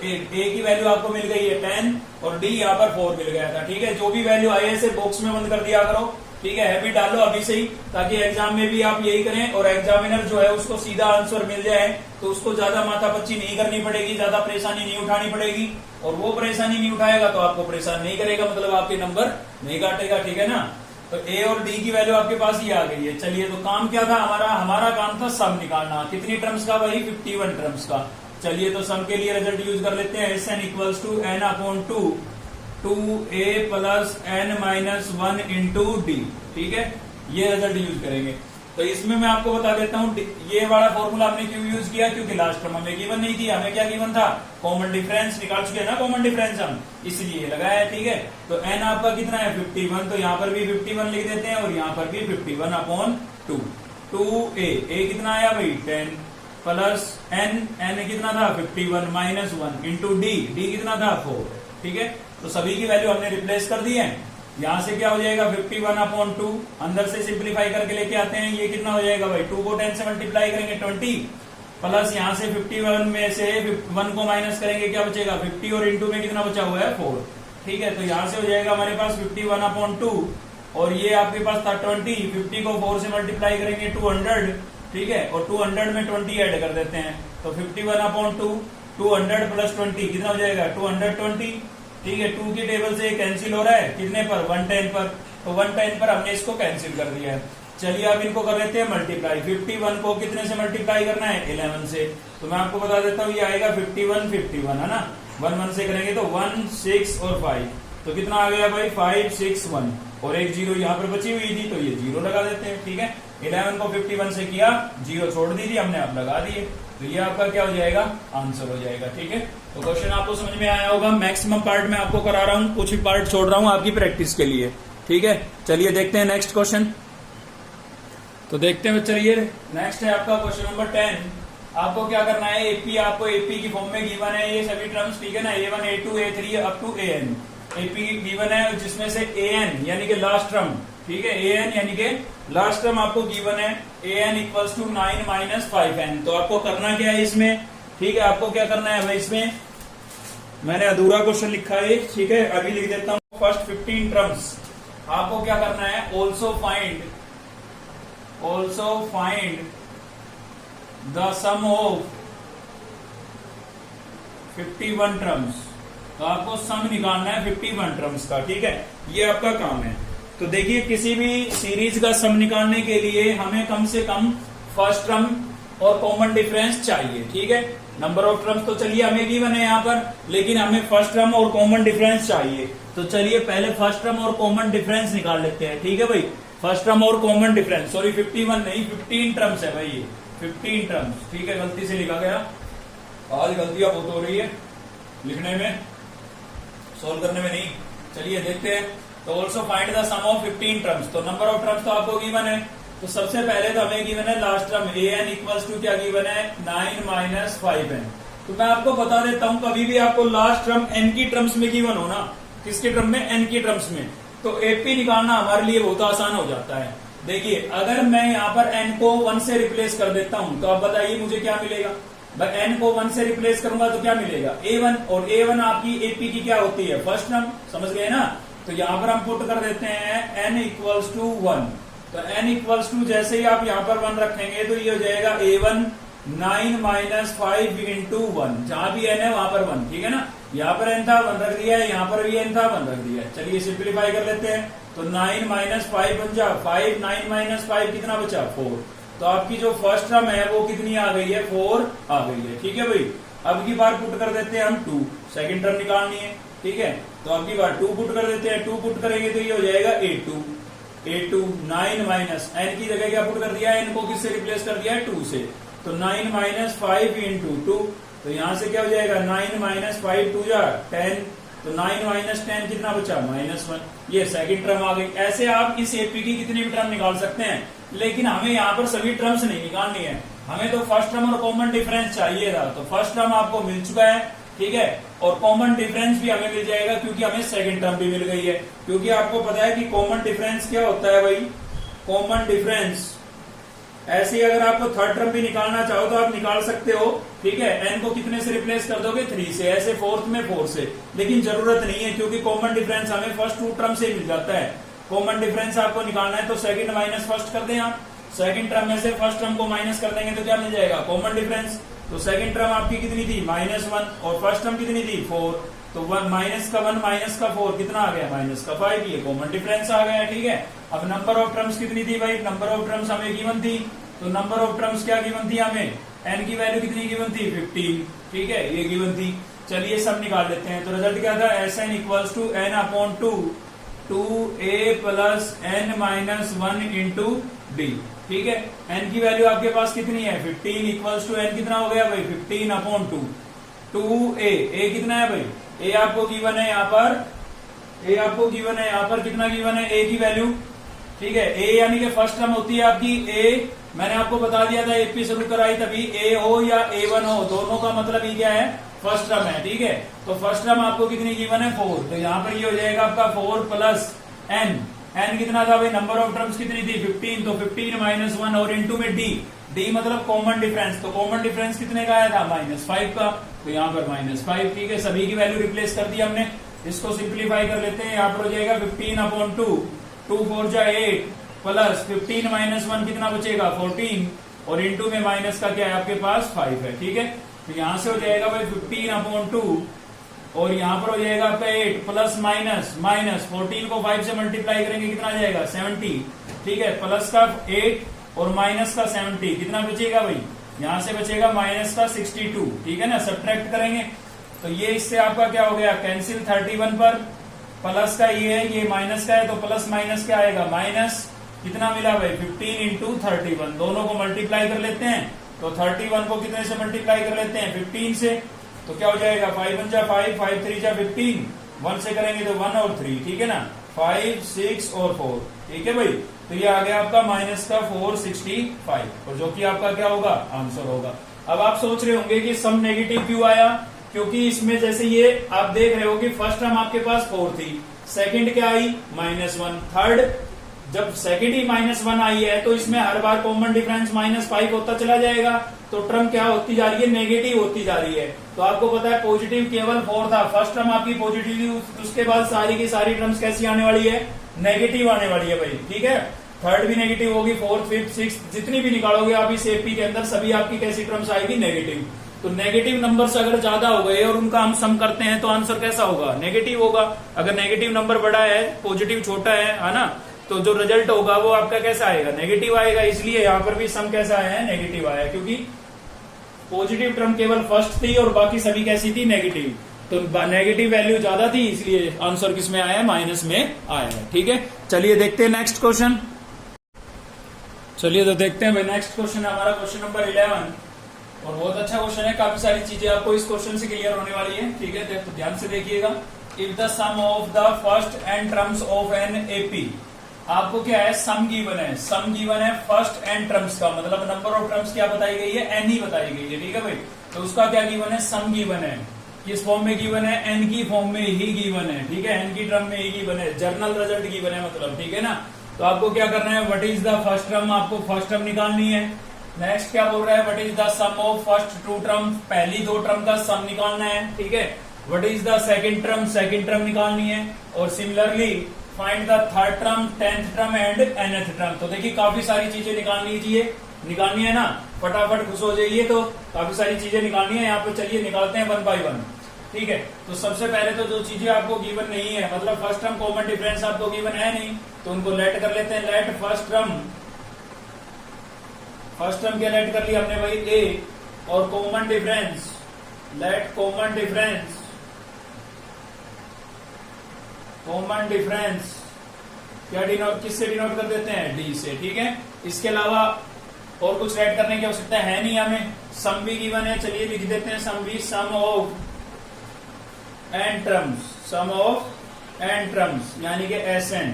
Speaker 1: की वैल्यू आपको मिल गई है 10 और d यहाँ पर 4 मिल गया था, ठीक है। जो भी वैल्यू आई है इसे बॉक्स में बंद कर दिया करो, ठीक है, हैबिट डालो अभी से ही, ताकि एग्जाम में भी आप यही करें और एग्जामिनर जो है उसको सीधा आंसर मिल जाए, तो उसको ज्यादा माथापच्ची नहीं करनी पड़ेगी, ज्यादा परेशानी नहीं उठानी पड़ेगी, और वो परेशानी नहीं उठाएगा तो आपको परेशान नहीं करेगा, मतलब आपके नंबर नहीं काटेगा, ठीक है ना। तो ए और डी की वैल्यू आपके पास ही आ गई है। चलिए, तो काम क्या था हमारा काम था सम निकालना, कितनी टर्म्स का भाई 51 टर्म्स का। चलिए, तो सम के लिए रिजल्ट यूज कर लेते हैं, S N equals to N upon 2 a plus N minus 1 into D, ठीक है, ये रिजल्ट यूज करेंगे। तो इसमें मैं आपको बता देता हूँ ये वाला फॉर्मूला आपने क्यों यूज किया, क्योंकि लास्ट टर्म हमें गिवन नहीं थी, हमें क्या गिवन था, कॉमन डिफरेंस निकाल चुके ना, कॉमन डिफरेंस हम इसलिए लगाया है, ठीक है। तो n आपका कितना है 51, तो यहाँ पर भी 51 लिख देते हैं और यहाँ पर भी 51 अपॉन 2a कितना आया भाई 10 प्लस n कितना था 51 माइनस 1 इंटू डी कितना था 4, ठीक है। तो सभी की वैल्यू हमने रिप्लेस कर दी है। यहां से क्या हो जाएगा 51 अपॉन 2, अंदर से सिंप्लीफाई करके लेके आते हैं, ये कितना हो जाएगा भाई 2 को 10 से मल्टीप्लाई करेंगे 20, प्लस यहाँ से 51 में से 1 को माइनस करेंगे, क्या बचेगा 50 और इंटू में कितना बचा हुआ है 4, ठीक है। तो यहाँ से हो जाएगा हमारे पास 51 अपॉन 2 और ये आपके पास था 20, 50 को 4 से मल्टीप्लाई करेंगे 200, ठीक है, और 200 में 20 ऐड कर देते हैं, तो 51 अपॉन 200 प्लस 20 कितना हो जाएगा 220, ठीक है। 2 की टेबल से कैंसिल हो रहा है कितने पर 110 पर, तो 110 पर हमने इसको कैंसिल कर दिया है। चलिए अब इनको कर लेते हैं मल्टीप्लाई, 51 को कितने से मल्टीप्लाई करना है 11 से, तो मैं आपको बता देता हूँ ये आएगा 51 है ना, 1 से करेंगे तो 1 6 और 5, तो कितना आ गया भाई 5 6 1 और एक 0 यहाँ पर बची हुई थी, तो ये 0 लगा देते हैं, ठीक है। 11 को 51 से किया, 0 छोड़ दी थी हमने, अब लगा दिए, तो ये आपका क्या हो जाएगा आंसर हो जाएगा, ठीक है। तो क्वेश्चन आपको समझ में आया होगा, मैक्सिमम पार्ट मैं आपको करा रहा हूँ, कुछ ही पार्ट छोड़ रहा हूँ आपकी प्रैक्टिस के लिए, ठीक है। चलिए देखते हैं नेक्स्ट क्वेश्चन। तो देखते हैं, चलिए नेक्स्ट है आपका क्वेश्चन नंबर 10। आपको क्या करना है, एपी आपको एपी की फॉर्म में गिवन है ये सभी टर्म्स, ठीक है ना, A1 A2 A3 up to AN। AP given है जिसमें से AN यानी कि लास्ट टर्म, ठीक है, AN यानी कि लास्ट टर्म आपको गिवन है, AN equals to 9 minus 5N। तो आपको करना क्या है इसमें, ठीक है, आपको क्या करना है भाई, इसमें मैंने अधूरा क्वेश्चन लिखा है, ठीक है, अभी लिख देता हूं। फर्स्ट 15 टर्म्स आपको क्या करना है, also find the sum of 51 terms. तो आपको सम निकालना है 51 टर्म्स का, ठीक है, ये आपका काम है। तो देखिए, किसी भी सीरीज का सम निकालने के लिए हमें कम से कम फर्स्ट टर्म और कॉमन डिफरेंस चाहिए, ठीक है। नंबर ऑफ टर्म्स तो चलिए हमें गिवन है यहाँ पर, लेकिन हमें फर्स्ट टर्म और कॉमन डिफरेंस चाहिए। तो चलिए पहले फर्स्ट टर्म और कॉमन डिफरेंस निकाल लेते हैं, ठीक है भाई। फर्स्ट टर्म और कॉमन डिफरेंस, सॉरी 51 नहीं 15 टर्म्स है भाई, ये 15 टर्म्स, ठीक है, गलती से लिखा गया, आज गलतियां बहुत हो रही है लिखने में, सोल्व करने में नहीं। चलिए देखते हैं। तो also find the sum of 15 terms. तो नंबर ऑफ टर्म्स तो आपको गिवन है, तो सबसे पहले तो हमें गिवन है last term AN equals to क्या गिवन है 9 माइनस 5N। तो मैं आपको बता देता हूं, कभी भी आपको लास्ट टर्म N की टर्म्स में गिवन हो ना, किसके टर्म में, N की टर्म्स में, तो AP निकालना हमारे लिए बहुत आसान हो जाता है। देखिए, अगर मैं यहाँ पर N को 1 से रिप्लेस कर देता हूं, तो आप बताइए मुझे क्या मिलेगा भाई, N को 1 से रिप्लेस करूंगा तो क्या मिलेगा A1, और A1 आपकी AP की क्या होती है फर्स्ट टर्म, समझ गए ना। तो यहाँ पर हम पुट कर देते हैं N इक्वल्स टू 1। तो N इक्वल्स टू जैसे ही आप यहाँ पर 1 रखेंगे तो ये हो जाएगा A1 9 माइनस 5 इंटू 1, जहां भी N है वहां पर 1, ठीक है ना। यहाँ पर N था 1 रख दिया है, यहाँ पर भी N था 1 रख दिया है। चलिए सिंप्लीफाई कर लेते हैं, तो 9 माइनस 5 बन जा 5, 9 माइनस 5 कितना बचा 4। तो आपकी जो फर्स्ट टर्म है वो कितनी आ गई है 4 आ गई है, ठीक है भाई। अब की बार पुट कर देते हैं हम 2, सेकंड टर्म निकालनी है, ठीक है। तो अब की बार 2 पुट कर देते हैं, 2 पुट करेंगे तो ये हो जाएगा A2, A2 9 माइनस n की जगह क्या पुट कर दिया है, n को किससे रिप्लेस कर दिया है 2 से, तो 9 माइनस 5 इंटू 2, तो यहां से क्या हो जाएगा 9 माइनस 5 2 जा 10, तो 9 माइनस 10 कितना बचा -1, ये सेकंड टर्म आ गई। ऐसे आप इस एपी की कितनी भी टर्म निकाल सकते हैं, लेकिन हमें यहाँ पर सभी टर्म्स नहीं निकालनी है, हमें तो फर्स्ट टर्म और कॉमन डिफरेंस चाहिए था। तो फर्स्ट टर्म आपको मिल चुका है, ठीक है, और कॉमन डिफरेंस भी हमें मिल जाएगा क्योंकि हमें सेकंड टर्म भी मिल गई है। क्योंकि आपको पता है कि कॉमन डिफरेंस क्या होता है भाई, कॉमन डिफरेंस ऐसे ही अगर आपको थर्ड टर्म भी निकालना चाहो तो आप निकाल सकते हो, ठीक है, n को कितने से रिप्लेस कर दोगे 3 से, ऐसे फोर्थ में 4 से, लेकिन जरूरत नहीं है क्योंकि कॉमन डिफरेंस हमें फर्स्ट टू टर्म से मिल जाता है। कॉमन डिफरेंस आपको निकालना है तो सेकंड माइनस फर्स्ट कर दें आप, सेकंड टर्म में से फर्स्ट टर्म को माइनस कर देंगे तो क्या मिल जाएगा कॉमन डिफरेंस। तो सेकंड टर्म आपकी कितनी थी -1 और फर्स्ट टर्म कितनी थी 4, तो 1 माइनस का 1 माइनस का 4 कितना आ गया -5, ये कॉमन डिफरेंस आ गया, ठीक है। अब नंबर ऑफ टर्म्स कितनी थी भाई, नंबर ऑफ टर्म्स हमें गिवन थी, तो नंबर ऑफ टर्म्स क्या गिवन थी हमें, n की वैल्यू कितनी गिवन थी 15, ठीक है, ये गिवन थी। चलिए सब निकाल लेते हैं, तो रिजल्ट क्या था Sn equals to n/2 2a plus n minus 1 into d, ठीक है। n की वैल्यू आपके पास कितनी है 15 इक्वल्स टू n कितना हो गया भाई 15/2 2a, a कितना है भाई, a आपको गिवन है यहाँ पर, a आपको गिवन है यहाँ पर, कितना गिवन है a की वैल्यू, ठीक है। a यानी कि फर्स्ट टर्म होती है आपकी a, मैंने आपको बता दिया था एपी शुरू कराई तभी a हो या a1 हो, दोनों का मतलब ये क्या है फर्स्ट टर्म है, ठीक है। तो फर्स्ट टर्म आपको कितनी गिवन है 4, तो यहाँ पर ये हो जाएगा आपका 4 प्लस n कितना था भाई, नंबर ऑफ टर्म्स कितनी थी 15, तो 15 माइनस 1 और इंटू में d मतलब कॉमन डिफरेंस, तो कॉमन डिफरेंस कितने का आया था -5 का, तो यहाँ पर -5, ठीक है। सभी की वैल्यू रिप्लेस कर दी हमने, इसको सिंप्लीफाई कर लेते हैं, यहाँ पर हो जाएगा 15/2 2 4 जा 8 प्लस 15 माइनस 1 कितना बचेगा 14 और इंटू में माइनस का क्या है आपके पास 5 है, ठीक है। तो यहां से हो जाएगा भाई 15/2 और यहाँ पर हो जाएगा आपका 8 प्लस माइनस 14 को 5 से मल्टीप्लाई करेंगे कितना आ जाएगा 70, ठीक है, प्लस का 8 और माइनस का 70 कितना बचेगा भाई, यहां से बचेगा माइनस का 62, ठीक है ना। सब्ट्रैक्ट करेंगे तो ये इससे आपका क्या हो गया कैंसिल 31 पर, प्लस का ये है ये माइनस का है तो प्लस माइनस क्या आएगा माइनस, कितना मिला भाई 15 इंटू 31, दोनों को मल्टीप्लाई कर लेते हैं, तो 31 को कितने से मल्टीप्लाई कर लेते हैं 15 से, तो क्या हो जाएगा 5 1 जा 5 5 3 जा 15, 1 से करेंगे तो 1 और 3, ठीक है ना, 5 6 और 4, ठीक है भाई। तो ये आ गया आपका माइनस का 465 और जो कि आपका क्या होगा आंसर होगा। अब आप सोच रहे होंगे कि सम नेगेटिव क्यों आया, क्योंकि इसमें जैसे ये आप देख रहे हो कि फर्स्ट टर्म आपके पास 4 थी, सेकंड क्या आई -1, थर्ड जब सेकंड ही -1 आई है तो इसमें हर बार कॉमन डिफरेंस -5 होता चला जाएगा, तो टर्म क्या होती जा रही है नेगेटिव होती जा रही है। तो आपको पता है पॉजिटिव केवल 4 था, फर्स्ट टर्म आपकी पॉजिटिव थी, उसके बाद सारी की सारी टर्म्स कैसी आने वाली है नेगेटिव आने वाली है भाई, ठीक है। थर्ड भी नेगेटिव होगी, फोर्थ फिफ्थ सिक्स जितनी भी निकालोगे आप इस एपी के अंदर सभी आपकी कैसी टर्म्स आएगी नेगेटिव। तो नेगेटिव नंबर्स अगर ज्यादा हो गए और उनका हम सम करते हैं तो आंसर कैसा होगा नेगेटिव होगा। अगर नेगेटिव नंबर बड़ा है पॉजिटिव छोटा है ना, तो जो रिजल्ट होगा वो आपका कैसा आएगा नेगेटिव आएगा। इसलिए यहाँ पर भी सम कैसा आया है नेगेटिव आया, क्योंकि पॉजिटिव टर्म केवल फर्स्ट थी और बाकी सभी कैसी थी नेगेटिव, तो नेगेटिव वैल्यू ज्यादा थी इसलिए आंसर किस में आया है माइनस में आया है, ठीक है। चलिए देखते हैं नेक्स्ट क्वेश्चन। चलिए तो देखते हैं भाई नेक्स्ट क्वेश्चन है हमारा क्वेश्चन नंबर 11 और बहुत अच्छा क्वेश्चन है, काफी सारी चीजें आपको इस क्वेश्चन से क्लियर होने वाली है, ठीक है। तो ध्यान से देखिएगा, if the sum of the first N terms of an AP, आपको क्या है सम गिवन है, सम गिवन है फर्स्ट एन टर्म्स का, मतलब नंबर ऑफ टर्म्स क्या बताई गई है एन ही बताई गई है, ठीक है भाई। तो उसका क्या गिवन है सम गिवन है, किस फॉर्म में गिवन है एन की फॉर्म में ही गिवन है, ठीक है, एन की टर्म में ही गिवन है, जर्नल रिजल्ट गिवन है मतलब, ठीक है ना। तो आपको क्या करना है what is the first term, आपको फर्स्ट टर्म निकालनी है। नेक्स्ट क्या बोल रहा है what is the sum of first two term, पहली दो टर्म का सम निकालना है, ठीक है। What is the second term निकालनी है, और similarly find the third term, 10th term and nth term. तो देखिए काफी सारी चीजें निकालनी है ना, फटाफट खुश हो जाइए। तो काफी सारी चीजें निकालनी है यहाँ पे, चलिए निकालते हैं 1 by 1, ठीक है। तो सबसे पहले तो जो चीजें आपको गिवन नहीं है, मतलब फर्स्ट टर्म कॉमन डिफरेंस आपको गिवन है नहीं, तो उनको लेट कर लेते हैं। लेट फर्स्ट टर्म क्या लेट कर लिया हमने भाई ए, और common difference, late common difference क्या डिनोट, किससे डिनोट कर देते हैं, डी से। ठीक है, इसके अलावा और कुछ ऐड करने की आवश्यकता है नहीं हमें। सम भी गिवन है, चलिए लिख देते हैं सम भी, sum of n terms, sum of n terms यानी कि एस एन।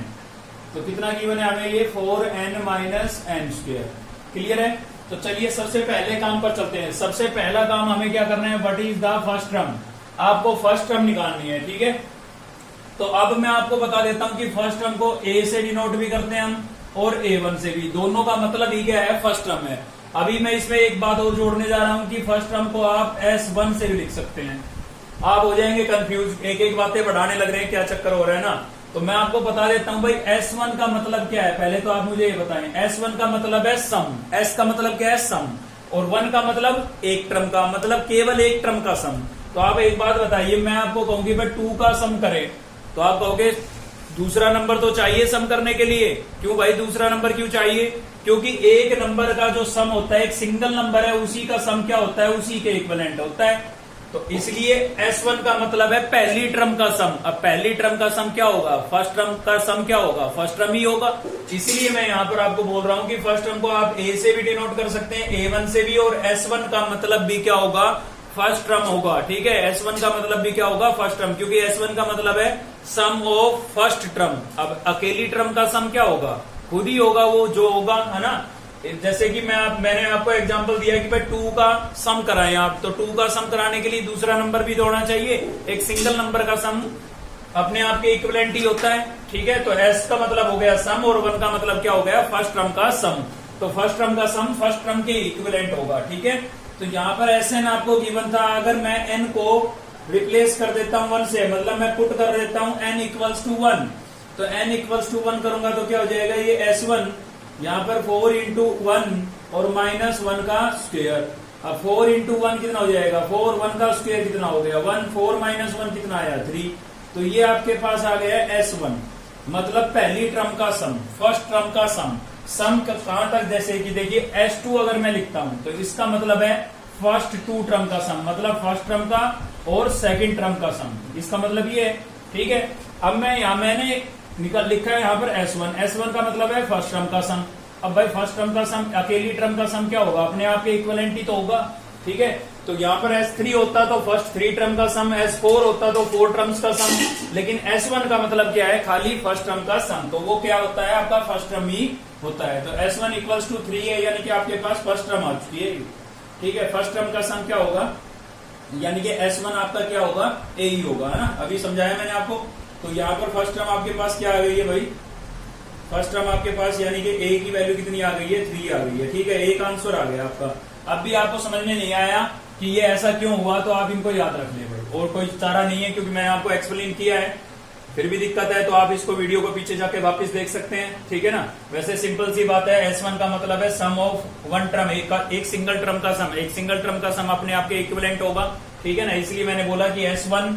Speaker 1: तो कितना गिवन है हमें, ये 4n minus N square. Clear है। तो चलिए सबसे पहले काम पर चलते हैं। सबसे पहला काम हमें क्या करना है, what is the first term, आपको फर्स्ट टर्म निकालनी है। ठीक है, तो अब मैं आपको बता देता हूं कि फर्स्ट टर्म को ए से डिनोट भी करते हैं हम और A1 से भी, दोनों का मतलब ही क्या है, फर्स्ट टर्म है। अभी मैं इसमें एक बात और जोड़ने जा रहा हूं कि फर्स्ट टर्म को आप S1 से भी लिख सकते हैं। आप हो जाएंगे कंफ्यूज, एक एक बातें बढ़ाने लग रहे हैं, क्या चक्कर हो रहा है ना। तो मैं आपको बता देता हूं भाई, S1 का मतलब क्या है, पहले तो आप मुझे ये बताएं। S1 का मतलब है सम, S का मतलब क्या है, सम, और 1 का मतलब एक टर्म का, मतलब केवल एक टर्म का सम। तो आप एक बात बताइए, मैं आपको कहूंगी भाई 2 का सम करें, तो आप कहोगे दूसरा नंबर तो चाहिए सम करने के लिए। क्यों भाई दूसरा नंबर क्यों चाहिए, क्योंकि एक नंबर का जो सम होता है, एक सिंगल नंबर है, उसी का सम क्या होता है, उसी के इक्विवेलेंट होता है। तो इसलिए S1 का मतलब है पहली टर्म का सम। अब पहली टर्म का सम क्या होगा, फर्स्ट टर्म का सम क्या होगा, फर्स्ट टर्म ही होगा। इसलिए मैं यहां पर आपको बोल रहा हूं कि फर्स्ट टर्म को आप A से भी डिनोट कर सकते हैं, A1 से भी, और S1 का मतलब भी क्या होगा, फर्स्ट टर्म होगा। ठीक है, S1 का मतलब भी क्या होगा, फर्स्ट टर्म, क्योंकि S1 का मतलब है सम ऑफ फर्स्ट टर्म। अब अकेली टर्म का सम क्या होगा, खुद ही होगा, वो जो होगा, है ना। जैसे कि मैंने आपको एग्जांपल दिया कि भाई 2 का सम कराएं आप, तो 2 का सम कराने के लिए दूसरा नंबर भी होना चाहिए। एक सिंगल नंबर का सम अपने आप के इक्विवेलेंट ही होता है। ठीक है, तो S का मतलब हो गया सम, और 1 का मतलब क्या हो गया, फर्स्ट टर्म का सम। तो फर्स्ट टर्म का सम फर्स्ट टर्म के इक्विवेलेंट होगा। ठीक है, तो यहाँ पर Sn आपको गिवन था, अगर मैं n को रिप्लेस कर देता हूं 1 से, मतलब मैं पुट कर देता हूं n इक्वल्स टू 1, तो n इक्वल्स टू 1 करूंगा तो क्या हो जाएगा, ये S1 यहाँ पर 4 इंटू 1 और माइनस 1 का स्क्वायर। अब 4 इंटू 1 कितना हो जाएगा, 4, 1 का स्क्वायर कितना हो गया 1, 4 माइनस 1 कितना आया 3। तो ये आपके पास आ गया S1, मतलब पहली टर्म का सम, फर्स्ट टर्म का सम। सम कहां तक, जैसे कि देखिए S2 अगर मैं लिखता हूं तो इसका मतलब है फर्स्ट 2 टर्म का सम, मतलब फर्स्ट टर्म का और सेकंड टर्म का सम, इसका मतलब ये है। ठीक है, अब मैंने लिखा है यहाँ पर S1 का मतलब है फर्स्ट टर्म का सम। अब भाई फर्स्ट टर्म का सम, अकेली टर्म का सम क्या होगा, अपने आप के इक्विवेलेंट ही तो होगा। ठीक है, तो यहाँ पर S3 होता तो फर्स्ट 3 टर्म का सम, S4 होता तो 4 टर्म्स का सम, लेकिन S1 का मतलब क्या है, खाली फर्स्ट टर्म का सम, तो वो क्या होता है, आपका फर्स्ट टर्म ही होता है। तो S1 इक्वल्स टू 3 है, यानी कि आपके पास फर्स्ट टर्म आ चुकी है। ठीक है, फर्स्ट टर्म का सम क्या होगा, यानी कि S1 आपका क्या होगा, A ही होगा, है ना। अभी समझाया मैंने आपको। तो यहाँ पर फर्स्ट टर्म आपके पास क्या आ गई है भाई, फर्स्ट टर्म आपके पास यानी कि A की वैल्यू कितनी आ गई है, 3 आ गई है। ठीक है, A का आंसर आ गया आपका। अब भी आपको समझ में नहीं आया कि ये ऐसा क्यों हुआ, तो आप इनको याद रख ले भाई, और कोई चारा नहीं है, क्योंकि मैंने आपको एक्सप्लेन किया है। फिर भी दिक्कत है तो आप इसको वीडियो को पीछे जाके वापस देख सकते हैं। ठीक है ना, वैसे सिंपल सी बात है, S1 का मतलब है सम ऑफ 1 टर्म, एक सिंगल टर्म का सम, एक सिंगल टर्म का सम अपने आप के इक्विवेलेंट होगा। ठीक है ना, इसलिए मैंने बोला कि S1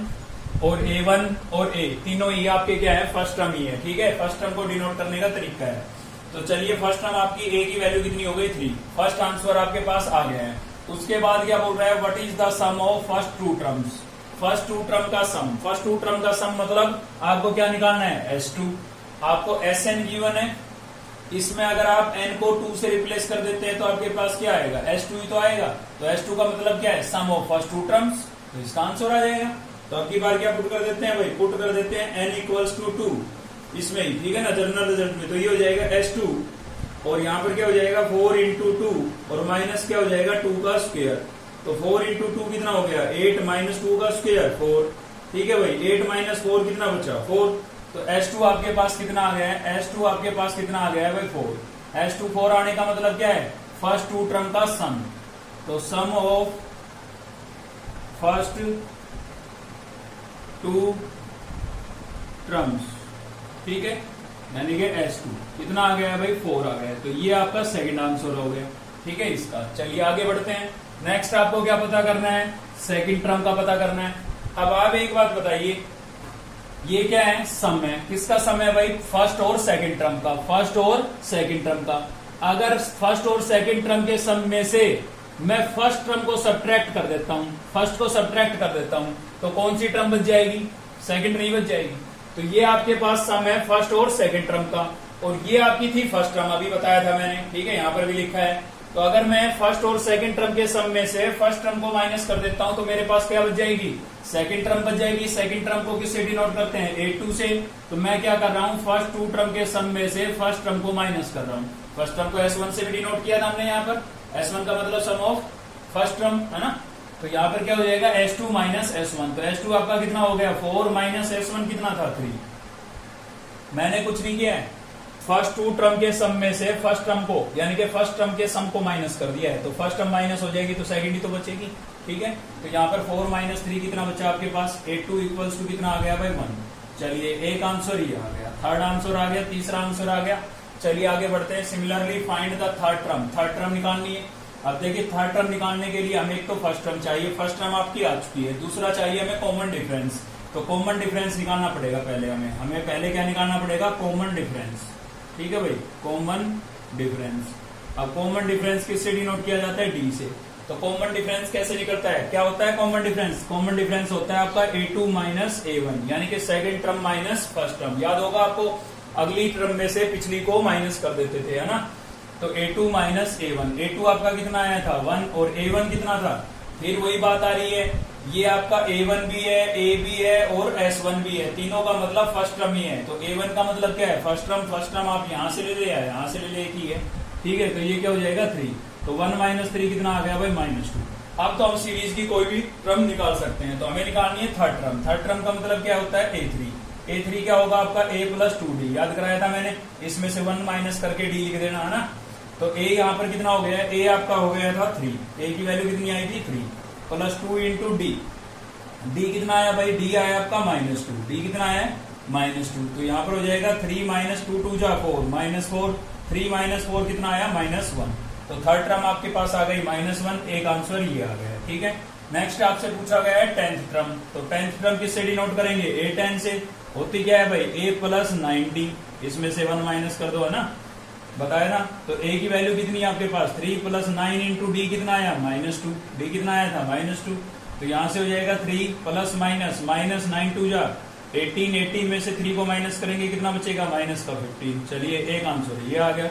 Speaker 1: और A1 और A तीनों ही आपके क्या है, फर्स्ट टर्म ही है। ठीक है, फर्स्ट टर्म को डिनोट करने का तरीका है। तो चलिए फर्स्ट टर्म आपकी A की वैल्यू कितनी हो गई, 3। फर्स्ट आंसर आपके पास आ गया है। उसके बाद क्या बोल रहा है, what is the sum of first 2 terms, first 2 term का सम। फर्स्ट 2 टर्म का सम मतलब आपको क्या निकालना है, S2। आपको Sn गिवन है, इसमें अगर आप n को 2 से रिप्लेस कर देते हैं तो आपके पास क्या आएगा, S2 ही तो आएगा। तो S2 का मतलब क्या है, सम ऑफ फर्स्ट 2 टर्म्स, तो इसका आंसर आ जाएगा। तो अब की बार क्या पुट कर देते हैं भाई, पुट कर देते हैं n इक्वल्स टू 2 इसमें ही। ठीक है ना, जनरल रिजल्ट में। तो ये हो जाएगा S2, और यहाँ पर क्या हो जाएगा 4 इंटू 2 और माइनस क्या हो जाएगा 2 का स्क्वायर। तो 4 इंटू 2 कितना हो गया, 8 माइनस 2 का स्क्वायर 4। ठीक है भाई, 8 माइनस 4 कितना बचा, 4। तो S2 आपके पास कितना आ गया है, S2 आपके पास कितना आ गया है भाई 4। S2 4 आने का मतलब क्या है, फर्स्ट 2 टर्म का सम। तो सम ऑफ फर्स्ट 2 टर्म्स, ठीक है, यानी कि S2 कितना आ गया है भाई 4 आ गया है। तो ये आपका सेकंड आंसर हो गया। ठीक है इसका। चलिए आगे बढ़ते हैं। नेक्स्ट आपको क्या पता करना है, सेकंड टर्म का पता करना है। अब आप एक बात बताइए, ये क्या है, सम है, किसका सम है भाई, फर्स्ट और सेकंड टर्म का, फर्स्ट और सेकंड टर्म का। अगर फर्स्ट और सेकंड टर्म के सम में से मैं फर्स्ट टर्म को सब्ट्रैक्ट कर देता हूं, फर्स्ट को सब्ट्रैक्ट कर देता हूं, तो कौन सी टर्म बच जाएगी, सेकंड नहीं बच जाएगी। तो ये आपके पास सम है फर्स्ट और सेकंड टर्म का, और ये आपकी थी फर्स्ट टर्म, अभी बताया था मैंने, ठीक है, यहाँ पर भी लिखा है। तो अगर मैं फर्स्ट और सेकंड टर्म के सम में से फर्स्ट टर्म को माइनस कर देता हूं तो मेरे पास क्या बच जाएगी, सेकंड टर्म बच जाएगी। सेकंड टर्म को किससे डिनोट करते हैं, A2 से। तो मैं क्या कर रहा हूं, फर्स्ट टू टर्म के सम में से फर्स्ट टर्म को माइनस कर रहा हूं। फर्स्ट टर्म को S1 से भी डिनोट किया था हमने यहाँ पर, S1 का मतलब सम ऑफ फर्स्ट टर्म है ना। तो यहाँ पर क्या हो जाएगा, S2 माइनस S1। तो S2 आपका कितना हो गया, 4 माइनस S1 कितना था, 3। मैंने कुछ नहीं किया है, फर्स्ट टू टर्म के सम में से फर्स्ट टर्म को, यानी कि फर्स्ट टर्म के सम को माइनस कर दिया है। तो फर्स्ट टर्म माइनस हो जाएगी तो सेकंड ही तो बचेगी, ठीक है। तो यहाँ पर 4 माइनस 3 कितना बचा आपके पास, A2 इक्वल्स टू कितना आ गया भाई, 1। चलिए एक आंसर ये आ गया, थर्ड आंसर आ गया, तीसरा आंसर आ गया। चलिए आगे बढ़ते हैं। Similarly find the third term, third term निकालनी है। अब देखिए थर्ड टर्म निकालने के लिए हमें एक तो फर्स्ट टर्म चाहिए, फर्स्ट टर्म आपकी आ चुकी है। दूसरा चाहिए हमें कॉमन डिफरेंस। तो कॉमन डिफरेंस निकालना पड़ेगा पहले हमें पहले क्या निकालना पड़ेगा, कॉमन डिफरेंस, ठीक है भाई, कॉमन डिफरेंस। अब कॉमन डिफरेंस किससे डिनोट किया जाता है, D से। तो कॉमन डिफरेंस कैसे निकलता है, क्या होता है कॉमन डिफरेंस, कॉमन डिफरेंस होता है आपका A2 माइनस A1, यानी कि second term minus first term. याद होगा आपको, अगली टर्म में से पिछली को माइनस कर देते थे, है ना। तो A2 माइनस A1, A2 आपका कितना आया था, 1, और A1 कितना था। फिर वही बात आ रही है, ये आपका A1 भी है, A भी है और S1 भी है, तीनों का मतलब फर्स्ट टर्म ही है। तो A1 का मतलब क्या है, फर्स्ट टर्म आप यहाँ से ले ले आए, यहाँ से ले ले, एक ही है, ठीक है। तो ये क्या हो जाएगा, 3। तो 1 माइनस 3 कितना आ गया भाई, -2। अब तो हम सीरीज की कोई भी टर्म निकाल सकते हैं। तो हमें निकालनी है थर्ड टर्म। थर्ड टर्म का मतलब क्या होता है, A3। A3 क्या होगा आपका, A प्लस 2D, याद कराया था मैंने, इसमें से 1 माइनस करके D लिख देना, है ना। तो A यहाँ पर कितना हो गया, A आपका हो गया था 3, A की वैल्यू कितनी आई थी, 3 प्लस 2 इंटू D। D कितना आया भाई, D आया आपका -2, D कितना आया, -2। तो यहाँ पर हो जाएगा 3 माइनस 2 2 जा 4, -4, 3 माइनस 4 कितना आया, -1। तो थर्ड टर्म आपके पास आ गई -1, एक आंसर ये आ गया, ठीक है। नेक्स्ट आपसे पूछा गया है टेंथ टर्म। तो टेंथ टर्म किससे डिनोट करेंगे, A10 से। होती क्या है भाई, A प्लस 9D, इसमें से 1 माइनस कर दो, है ना, बताया ना। तो A की वैल्यू कितनी है आपके पास, 3 प्लस 9 इंटू D कितना आया, -2, D कितना आया था, -2। तो यहां से हो जाएगा 3 प्लस माइनस, -9 2 जा 18, 18 में से 3 को माइनस करेंगे, कितना बचेगा, -15। चलिए एक आंसर ये आ गया।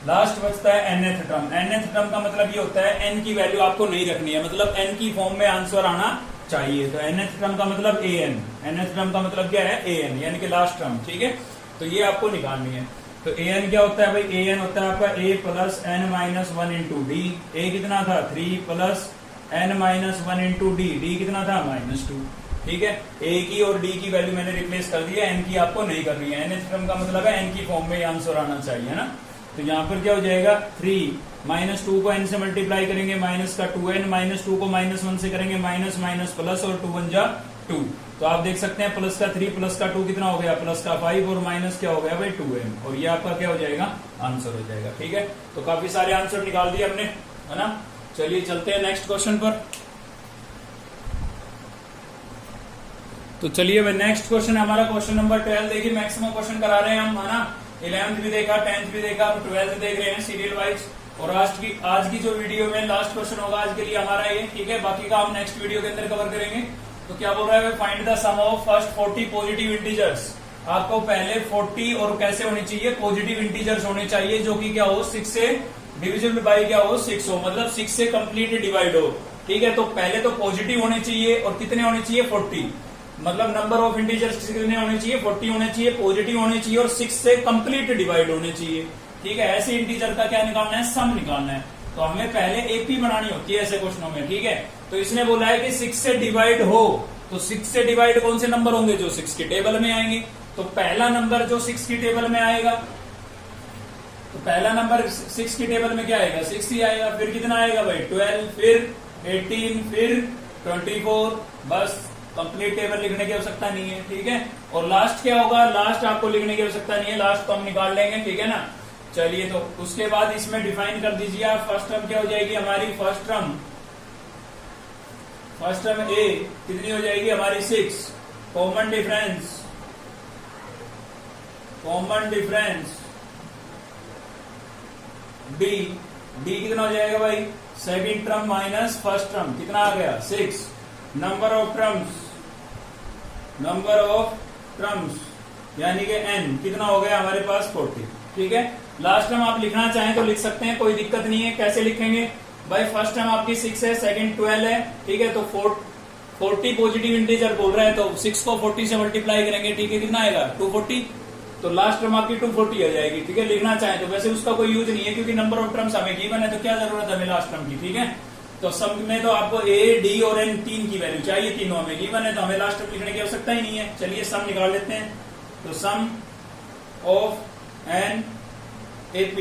Speaker 1: लास्ट बचता है nth टर्म। nth टर्म का मतलब ये होता है n की वैल्यू आपको नहीं रखनी है, मतलब n की फॉर्म में आंसर आना चाहिए। तो nth टर्म का मतलब an, nth टर्म का मतलब क्या है, an, यानी कि लास्ट टर्म, ठीक है। तो ये आपको निकालनी है। तो an क्या होता है भाई, an होता है आपका A plus n minus 1 into D. A कितना था, 3 plus n minus 1 into d, d कितना था, -2, ठीक है। A की और D की वैल्यू मैंने रिप्लेस कर दी है, n की आपको नहीं करनी है। nth टर्म का मतलब है n की फॉर्म में आंसर आना चाहिए, है ना। तो यहाँ पर क्या हो जाएगा, 3 -2 को n से मल्टीप्लाई करेंगे, माइनस का 2n, -2 को -1 से करेंगे, माइनस माइनस प्लस, और 2 1 जा 2। तो आप देख सकते हैं प्लस का 3 प्लस का 2 कितना हो गया, प्लस का 5, और माइनस क्या हो गया भाई 2n, और ये आपका क्या हो जाएगा, आंसर हो जाएगा, ठीक है। तो काफी सारे आंसर निकाल दिए हमने, है ना। चलिए चलते हैं नेक्स्ट क्वेश्चन पर। तो चलिए भाई नेक्स्ट क्वेश्चन है हमारा क्वेश्चन नंबर 12। देखिए मैक्सिमम क्वेश्चन करा रहे हैं हम, है ना। 11th भी देखा, 10th भी देखा, अब 12th देख रहे हैं सीरियल वाइज। और आज की जो वीडियो में लास्ट क्वेश्चन होगा आज के लिए हमारा ये, ठीक है। बाकी का हम नेक्स्ट वीडियो के अंदर कवर करेंगे। तो क्या बोल रहा है, find the sum of first 40 positive integers. आपको पहले 40 और कैसे होनी चाहिए, पॉजिटिव इंटीजर्स होने चाहिए, जो कि क्या हो, 6 से डिविजिबल बाई क्या हो, 6 हो, मतलब 6 से कंप्लीट डिवाइड हो, ठीक है। तो पहले तो पॉजिटिव होने चाहिए, और कितने होने चाहिए, 40, मतलब नंबर ऑफ इंटीजर्स कितने होने चाहिए, 40 होने चाहिए, पॉजिटिव होने चाहिए, और 6 से कंप्लीट डिवाइड होने चाहिए, ठीक है। ऐसे इंटीजर का क्या निकालना है, सम निकालना है। तो हमें पहले एपी बनानी होती है ऐसे क्वेश्चनों में, ठीक है। तो इसने बोला है कि 6 से डिवाइड हो, तो 6 से डिवाइड कौन से नंबर होंगे, जो 6 की टेबल में आएंगे। तो पहला नंबर जो 6 की टेबल में आएगा, तो पहला नंबर 6 की टेबल में क्या आएगा, 6 ही आएगा। फिर कितना आएगा भाई, 12, फिर 18, फिर 24, बस कंप्लीट टेबल लिखने की आवश्यकता नहीं है, ठीक है। और लास्ट क्या होगा, लास्ट आपको लिखने की आवश्यकता नहीं है, लास्ट तो हम निकाल लेंगे, ठीक है ना। चलिए तो उसके बाद इसमें डिफाइन कर दीजिए आप। फर्स्ट टर्म क्या हो जाएगी हमारी, फर्स्ट टर्म ए कितनी हो जाएगी हमारी, 6। कॉमन डिफरेंस डी कितना हो जाएगा भाई, second term minus first term, कितना आ गया, 6। नंबर ऑफ टर्म्स यानी कि n कितना हो गया हमारे पास 40। ठीक है, लास्ट टर्म आप लिखना चाहें तो लिख सकते हैं, कोई दिक्कत नहीं है। कैसे लिखेंगे भाई, फर्स्ट टर्म आपकी 6 है, सेकंड 12 है। ठीक है, तो 40 पॉजिटिव इंटीजर बोल रहे हैं तो 6 को 40 से मल्टीप्लाई करेंगे। ठीक है, कितना आएगा 240, तो लास्ट टर्म आपकी 240 आ जाएगी। ठीक है, लिखना चाहें तो, वैसे उसका कोई यूज नहीं है क्योंकि नंबर ऑफ टर्म्स हमें गिवन है, तो क्या जरूरत है हमें लास्ट टर्म की। ठीक है, तो सम में तो आपको a, d और n तीन की वैल्यू चाहिए, तीनों हमें गिवन है, तो हमें लास्ट टर्म लिखने की आवश्यकता ही नहीं है। चलिए सम निकाल लेते हैं। तो सम ऑफ n AP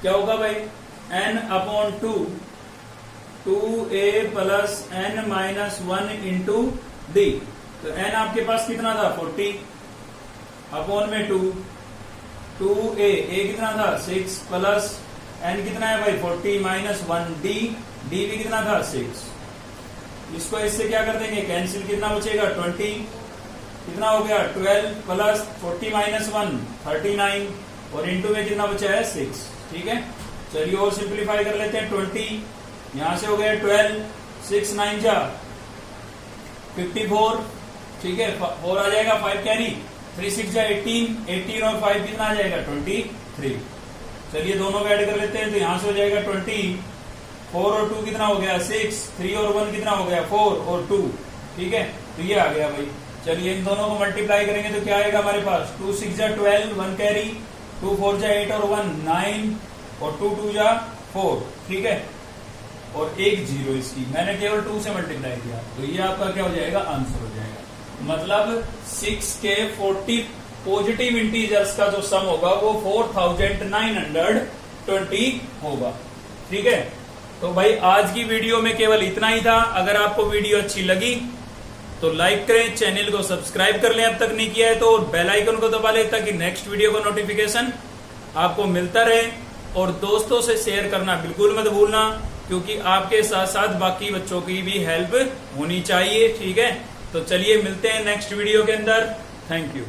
Speaker 1: क्या होगा भाई, n upon 2a plus n minus 1 into d। तो n आपके पास कितना था 40 अपॉन में 2a कितना था 6 प्लस n कितना है भाई 40 माइनस 1 d भी कितना था 6। इसको इससे क्या कर देंगे कैंसिल, कितना बचेगा 20, कितना हो गया 12 प्लस 40 माइनस 1 39 और इंटू में कितना बचा है 6। ठीक है, चलिए और सिंप्लीफाई कर लेते हैं। 20 यहां से हो गया 12, 6 9 जा 54। ठीक है, 4 आ जाएगा 5 कैरी, 3 6 जा 18 और 5 कितना आ जाएगा 23। चलिए दोनों को ऐड कर लेते हैं, तो यहां से हो जाएगा 20, 4 और 2 कितना हो गया 6, 3 और 1 कितना हो गया 4 और 2। ठीक है, तो ये आ गया भाई। चलिए इन दोनों को मल्टीप्लाई करेंगे तो क्या आएगा हमारे पास 2 6 जा 12, 1 कैरी, 2 4 जा 8 और 1 9 और 2 2 जा 4। ठीक है, और एक जीरो इसकी मैंने केवल 2 से मल्टीप्लाई किया, तो ये आपका क्या हो जाएगा आंसर हो जाएगा। मतलब 6 के 40 पॉजिटिव इंटीजर्स का जो सम होगा वो 4920 होगा। ठीक है, तो भाई आज की वीडियो में केवल इतना ही था। अगर आपको वीडियो अच्छी लगी तो लाइक करें, चैनल को सब्सक्राइब कर लें अब तक नहीं किया है तो, बेल आइकन को दबा लें ताकि नेक्स्ट वीडियो का नोटिफिकेशन आपको मिलता रहे। और दोस्तों से शेयर करना बिल्कुल मत भूलना, क्योंकि आपके साथ साथ बाकी बच्चों की भी हेल्प होनी चाहिए। ठीक है, तो चलिए मिलते हैं नेक्स्ट वीडियो के अंदर। Thank you.